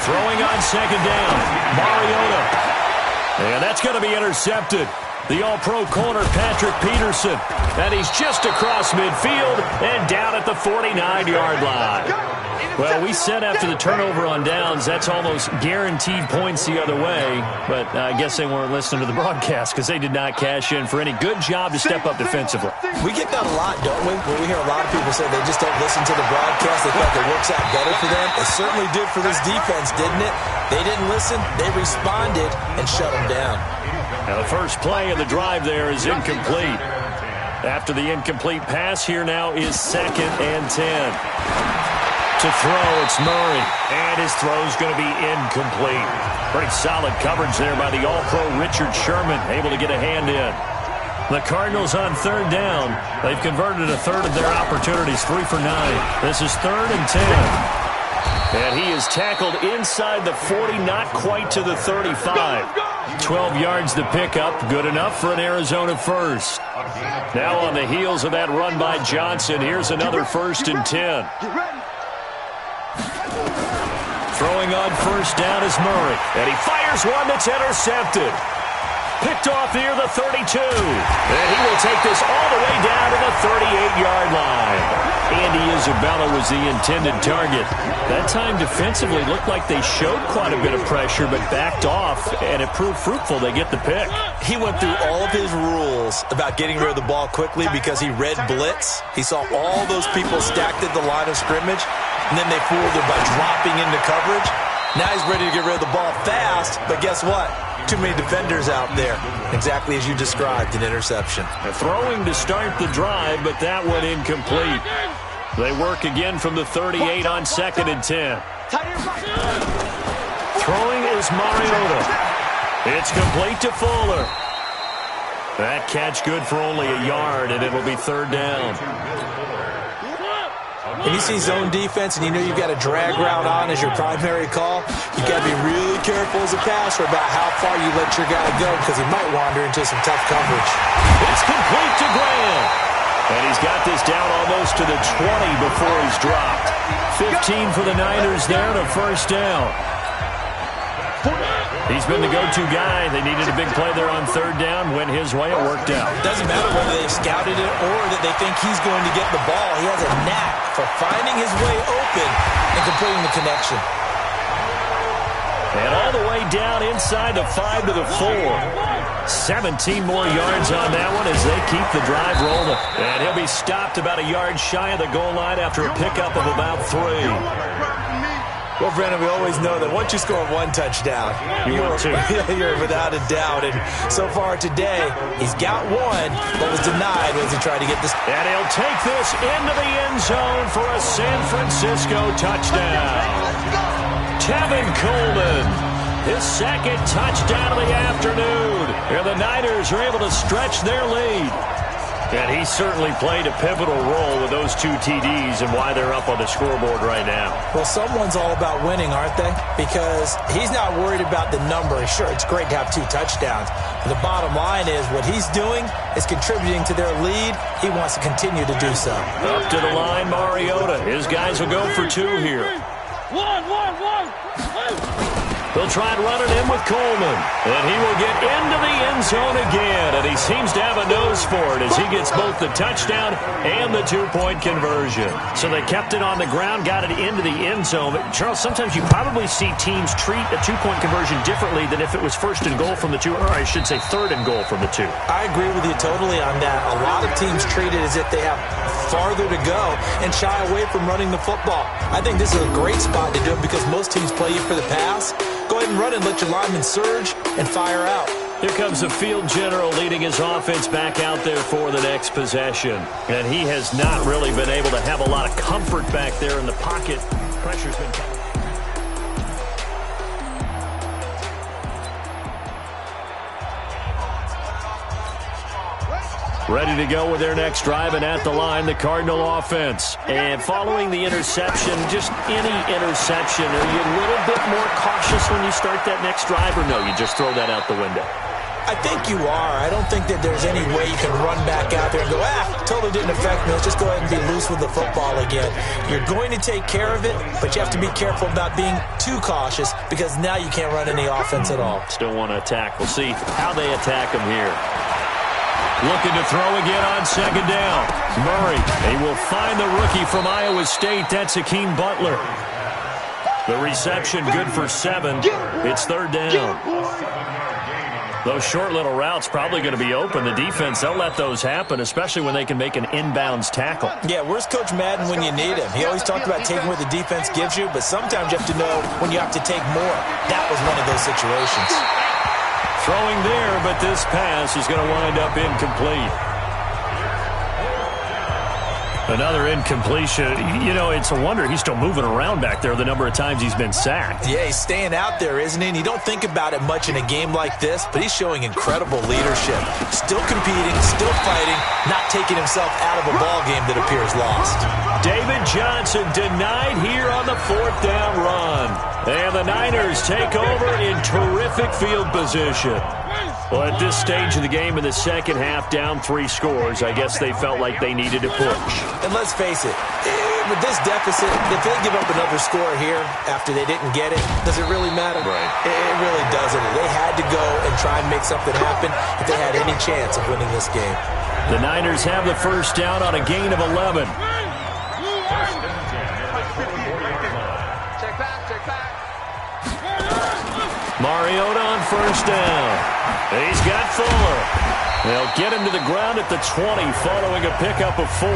Throwing on second down, Mariota. And that's going to be intercepted. The All-Pro corner, Patrick Peterson. And he's just across midfield and down at the 49-yard line. Well, we said after the turnover on downs, that's almost guaranteed points the other way. But I guess they weren't listening to the broadcast because they did not cash in for any good job to step up defensively. We get that a lot, don't we? Where we hear a lot of people say they just don't listen to the broadcast. They think it works out better for them. It certainly did for this defense, didn't it? They didn't listen. They responded and shut them down. Now, the first play of the drive there is incomplete. After the incomplete pass, here now is 2nd and 10. To throw, it's Murray, and his throw's going to be incomplete. Pretty solid coverage there by the All-Pro Richard Sherman, able to get a hand in. The Cardinals on third down. They've converted a third of their opportunities, 3 for 9. This is 3rd and 10. And he is tackled inside the 40, not quite to the 35. 12 yards to pick up, good enough for an Arizona first. Now on the heels of that run by Johnson, here's another 1st and 10. Throwing on first down is Murray, and he fires one that's intercepted. Picked off near the 32, and he will take this all the way down to the 38-yard line. Andy Isabella was the intended target. That time defensively looked like they showed quite a bit of pressure, but backed off, and it proved fruitful. They get the pick. He went through all of his rules about getting rid of the ball quickly because he read blitz. He saw all those people stacked at the line of scrimmage, and then they fooled him by dropping into coverage. Now he's ready to get rid of the ball fast, but guess what? Too many defenders out there. Exactly as you described, an interception. Throwing to start the drive, but that one incomplete. They work again from the 38 on 2nd and 10. Throwing is Mariota. It's complete to Fuller. That catch good for only a yard, and it'll be 3rd down. When you see zone defense and you know you've got a drag route on as your primary call, you've got to be really careful as a passer about how far you let your guy go because he might wander into some tough coverage. It's complete to Graham. And he's got this down almost to the 20 before he's dropped. 15 for the Niners there and a 1st down. He's been the go-to guy. They needed a big play there on 3rd down. Went his way. It worked out. Doesn't matter whether they scouted it or that they think he's going to get the ball. He has a knack for finding his way open and completing the connection. And all the way down inside the 5 to the 4. 17 more yards on that one as they keep the drive rolling. And he'll be stopped about a yard shy of the goal line after a pickup of about 3. Well, Brandon, we always know that once you score one touchdown, you're without a doubt. And so far today, he's got one, but was denied as he tried to get this. And he'll take this into the end zone for a San Francisco touchdown. Tevin Coleman, his 2nd touchdown of the afternoon. And the Niners are able to stretch their lead. And he certainly played a pivotal role with those 2 TDs and why they're up on the scoreboard right now. Well, someone's all about winning, aren't they? Because he's not worried about the number. Sure, it's great to have 2 touchdowns. But the bottom line is what he's doing is contributing to their lead. He wants to continue to do so. Up to the line, Mariota. His guys will go for 2 here. They'll try and run it in with Coleman. And he will get into the end zone again. And he seems to have a nose for it as he gets both the touchdown and the 2-point conversion. So they kept it on the ground, got it into the end zone. But Charles, sometimes you probably see teams treat a 2-point conversion differently than if it was 1st and goal from the 2, or I should say 3rd and goal from the 2. I agree with you totally on that. A lot of teams treat it as if they have farther to go and shy away from running the football. I think this is a great spot to do it because most teams play you for the pass. Go ahead and run and let your linemen surge and fire out. Here comes the field general leading his offense back out there for the next possession. And he has not really been able to have a lot of comfort back there in the pocket. Pressure's been coming. Ready to go with their next drive, and at the line, the Cardinal offense. And following the interception, just any interception, are you a little bit more cautious when you start that next drive, or no, you just throw that out the window? I think you are. I don't think that there's any way you can run back out there and go, totally didn't affect me. Let's just go ahead and be loose with the football again. You're going to take care of it, but you have to be careful about being too cautious because now you can't run any offense at all. Still want to attack. We'll see how they attack them here. Looking to throw again on second down. Murray, he will find the rookie from Iowa State. That's Hakeem Butler. The reception good for 7. It's third down. Those short little routes probably going to be open. The defense, they'll let those happen, especially when they can make an inbounds tackle. Yeah, where's Coach Madden when you need him? He always talked about taking what the defense gives you, but sometimes you have to know when you have to take more. That was one of those situations. Throwing there, but this pass is going to wind up incomplete. Another incompletion. You know, it's a wonder he's still moving around back there the number of times he's been sacked. Yeah, he's staying out there, isn't he? And you don't think about it much in a game like this, but he's showing incredible leadership. Still competing, still fighting, not taking himself out of a ball game that appears lost. David Johnson denied here on the fourth down run. And the Niners take over in terrific field position. Well, at this stage of the game in the second half, down 3 scores, I guess they felt like they needed to push. And let's face it, with this deficit, if they give up another score here after they didn't get it, does it really matter? Right. It really doesn't. They had to go and try and make something happen if they had any chance of winning this game. The Niners have the first down on a gain of 11. Mariota on first down. He's got Fuller. They'll get him to the ground at the 20 following a pickup of 4.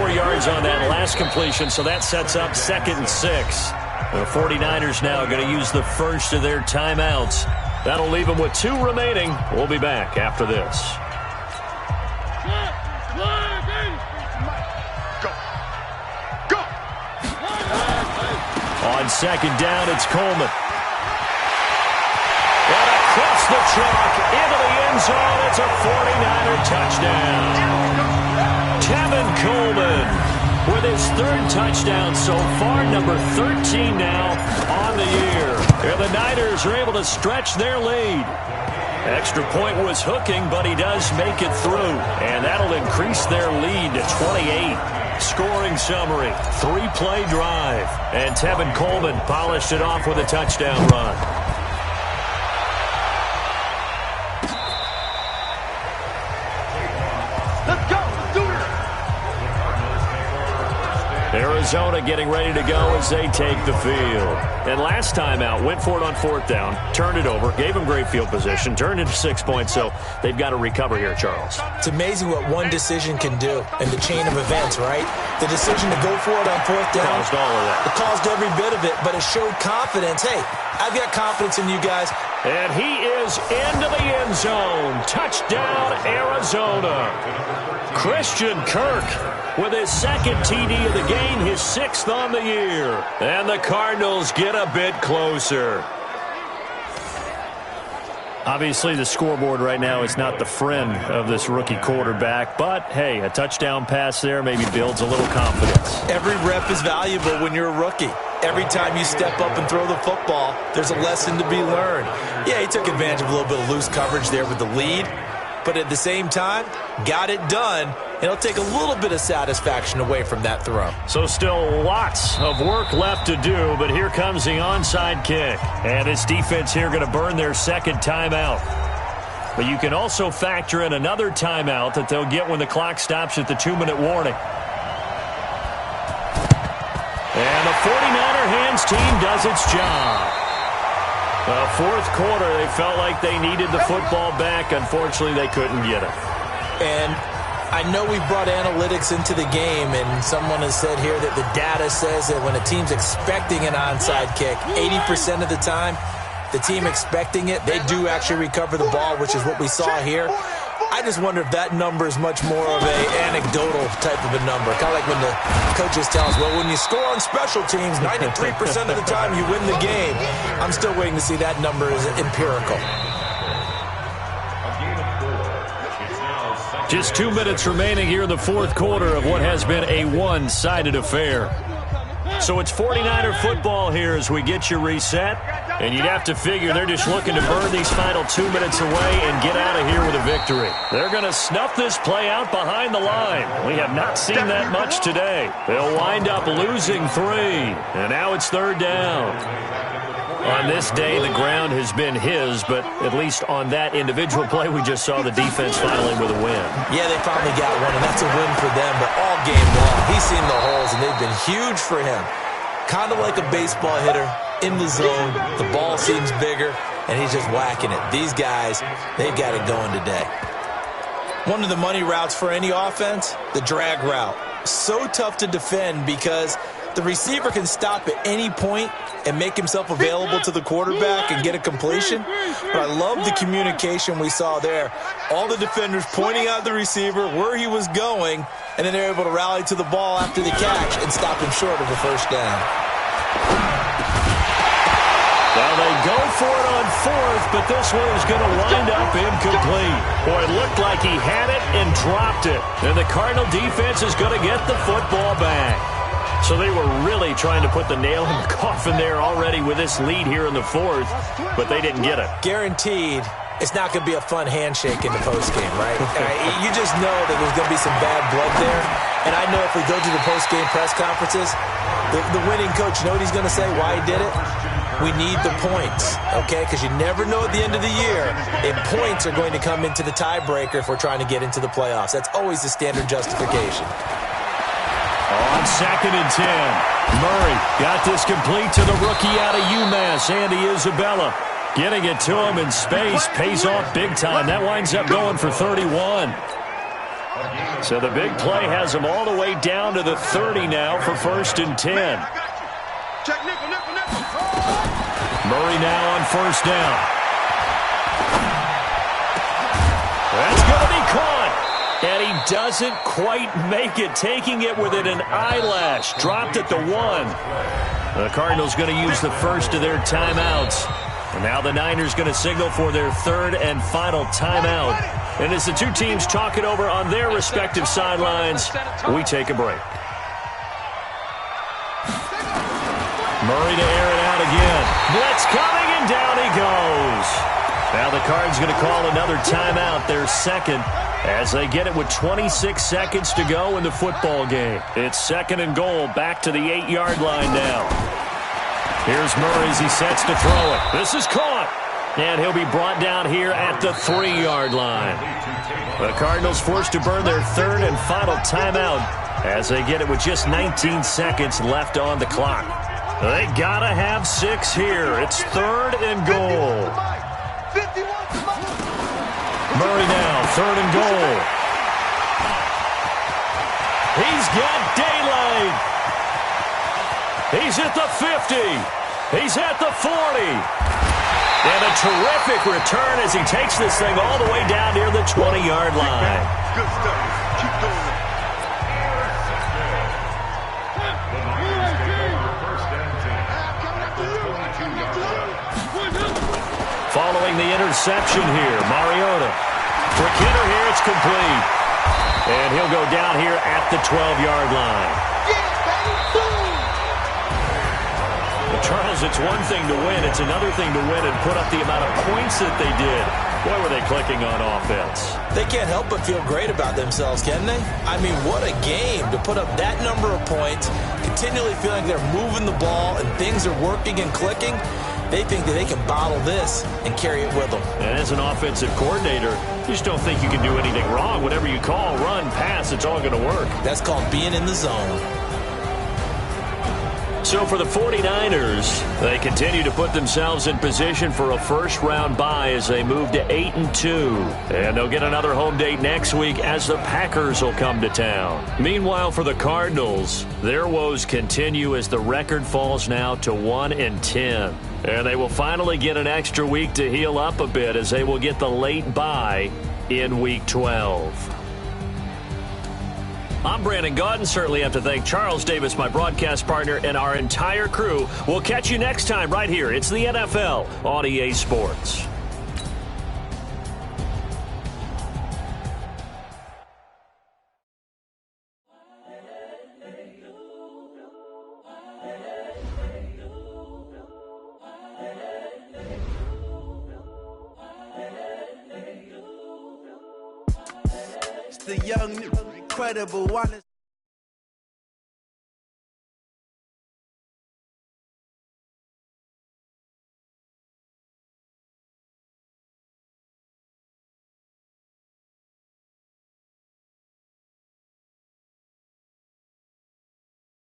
4 yards on that last completion, so that sets up 2nd and 6. The 49ers now going to use the first of their timeouts. That'll leave them with 2 remaining. We'll be back after this. On second down, it's Coleman. And across the chalk, into the end zone, it's a 49er touchdown. Tevin Coleman with his 3rd touchdown so far, number 13 now on the year. And the Niners are able to stretch their lead. Extra point was hooking, but he does make it through. And that'll increase their lead to 28. Scoring summary, 3-play drive. And Tevin Coleman polished it off with a touchdown run. Let's go. Let's do it. Arizona getting ready to go as they take the field. And last time out, went for it on 4th down, turned it over, gave them great field position, turned into 6 points, so they've got to recover here, Charles. It's amazing what one decision can do in the chain of events, right? The decision to go for it on 4th down. Caused all of that. It caused every bit of it, but it showed confidence. Hey, I've got confidence in you guys. And he is into the end zone. Touchdown, Arizona. Christian Kirk with his 2nd TD of the game, his 6th on the year. And the Cardinals get a bit closer. Obviously, the scoreboard right now is not the friend of this rookie quarterback, but, hey, a touchdown pass there maybe builds a little confidence. Every rep is valuable when you're a rookie. Every time you step up and throw the football, there's a lesson to be learned. Yeah, he took advantage of a little bit of loose coverage there with the lead, but at the same time, got it done. It'll take a little bit of satisfaction away from that throw. So still lots of work left to do, but here comes the onside kick. And this defense here going to burn their 2nd timeout. But you can also factor in another timeout that they'll get when the clock stops at the 2-minute warning. And the 49er hands team does its job. The 4th quarter, they felt like they needed the football back. Unfortunately, they couldn't get it. And I know we've brought analytics into the game, and someone has said here that the data says that when a team's expecting an onside kick, 80% of the time, the team expecting it, they do actually recover the ball, which is what we saw here. I just wonder if that number is much more of an anecdotal type of a number. Kind of like when the coaches tell us, well, when you score on special teams, 93% of the time you win the game. I'm still waiting to see that number is empirical. A gain of 4. Just 2 minutes remaining here in the fourth quarter of what has been a one-sided affair. So it's 49er football here as we get you reset. And you'd have to figure they're just looking to burn these final 2 minutes away and get out of here with a victory. They're going to snuff this play out behind the line. We have not seen that much today. They'll wind up losing 3. And now it's third down. On this day, the ground has been his, but at least on that individual play, we just saw the defense finally with a win. Yeah, they finally got one, and that's a win for them, but all game long, he's seen the holes, and they've been huge for him. Kind of like a baseball hitter, in the zone, the ball seems bigger, and he's just whacking it. These guys, they've got it going today. One of the money routes for any offense, the drag route. So tough to defend because the receiver can stop at any point and make himself available to the quarterback and get a completion. But I love the communication we saw there. All the defenders pointing out the receiver, where he was going, and then they're able to rally to the ball after the catch and stop him short of a first down. Well, they go for it on fourth, but this one is going to wind up incomplete. Boy, it looked like he had it and dropped it. And the Cardinal defense is going to get the football back. So they were really trying to put the nail in the coffin there already with this lead here in the fourth, but they didn't get it. Guaranteed it's not going to be a fun handshake in the postgame, right? You just know that there's going to be some bad blood there. And I know if we go to the postgame press conferences, the winning coach, you know what he's going to say, why he did it? We need the points, okay? Because you never know at the end of the year if points are going to come into the tiebreaker if we're trying to get into the playoffs. That's always the standard justification. On 2nd and 10, Murray got this complete to the rookie out of UMass, Andy Isabella. Getting it to him in space pays off big time. That winds up going for 31. So the big play has him all the way down to the 30 now for 1st and 10. Murray now on 1st down. That's going to be caught. And he doesn't quite make it, taking it within an eyelash. Dropped at the 1. The Cardinals going to use the first of their timeouts. And now the Niners going to signal for their 3rd and final timeout. And as the two teams talk it over on their respective sidelines, we take a break. Murray to air it out again. Blitz coming, and down he goes. Now the Cards going to call another timeout, their 2nd, as they get it with 26 seconds to go in the football game. It's 2nd and goal, back to the 8-yard line now. Here's Murray as he sets to throw it. This is caught. And he'll be brought down here at the 3-yard line. The Cardinals forced to burn their 3rd and final timeout as they get it with just 19 seconds left on the clock. They gotta have 6 here. It's 3rd and goal. Murray now, 3rd and goal. He's got daylight. He's at the 50. He's at the 40. And a terrific return as he takes this thing all the way down near the 20-yard line. Good stuff. Keep doing it. Following the interception here, Mariota. For Kidder here, it's complete. And he'll go down here at the 12-yard line. Well, Charles, it's one thing to win. It's another thing to win and put up the amount of points that they did. Boy, were they clicking on offense. They can't help but feel great about themselves, can they? I mean, what a game to put up that number of points, continually feeling they're moving the ball and things are working and clicking. They think that they can bottle this and carry it with them. And as an offensive coordinator, you just don't think you can do anything wrong. Whatever you call, run, pass, it's all going to work. That's called being in the zone. So for the 49ers, they continue to put themselves in position for a first-round bye as they move to 8-2. And they'll get another home date next week as the Packers will come to town. Meanwhile, for the Cardinals, their woes continue as the record falls now to 1-10. And they will finally get an extra week to heal up a bit as they will get the late bye in Week 12. I'm Brandon Gaudin. Certainly have to thank Charles Davis, my broadcast partner, and our entire crew. We'll catch you next time right here. It's the NFL on EA Sports. the young, incredible, honest.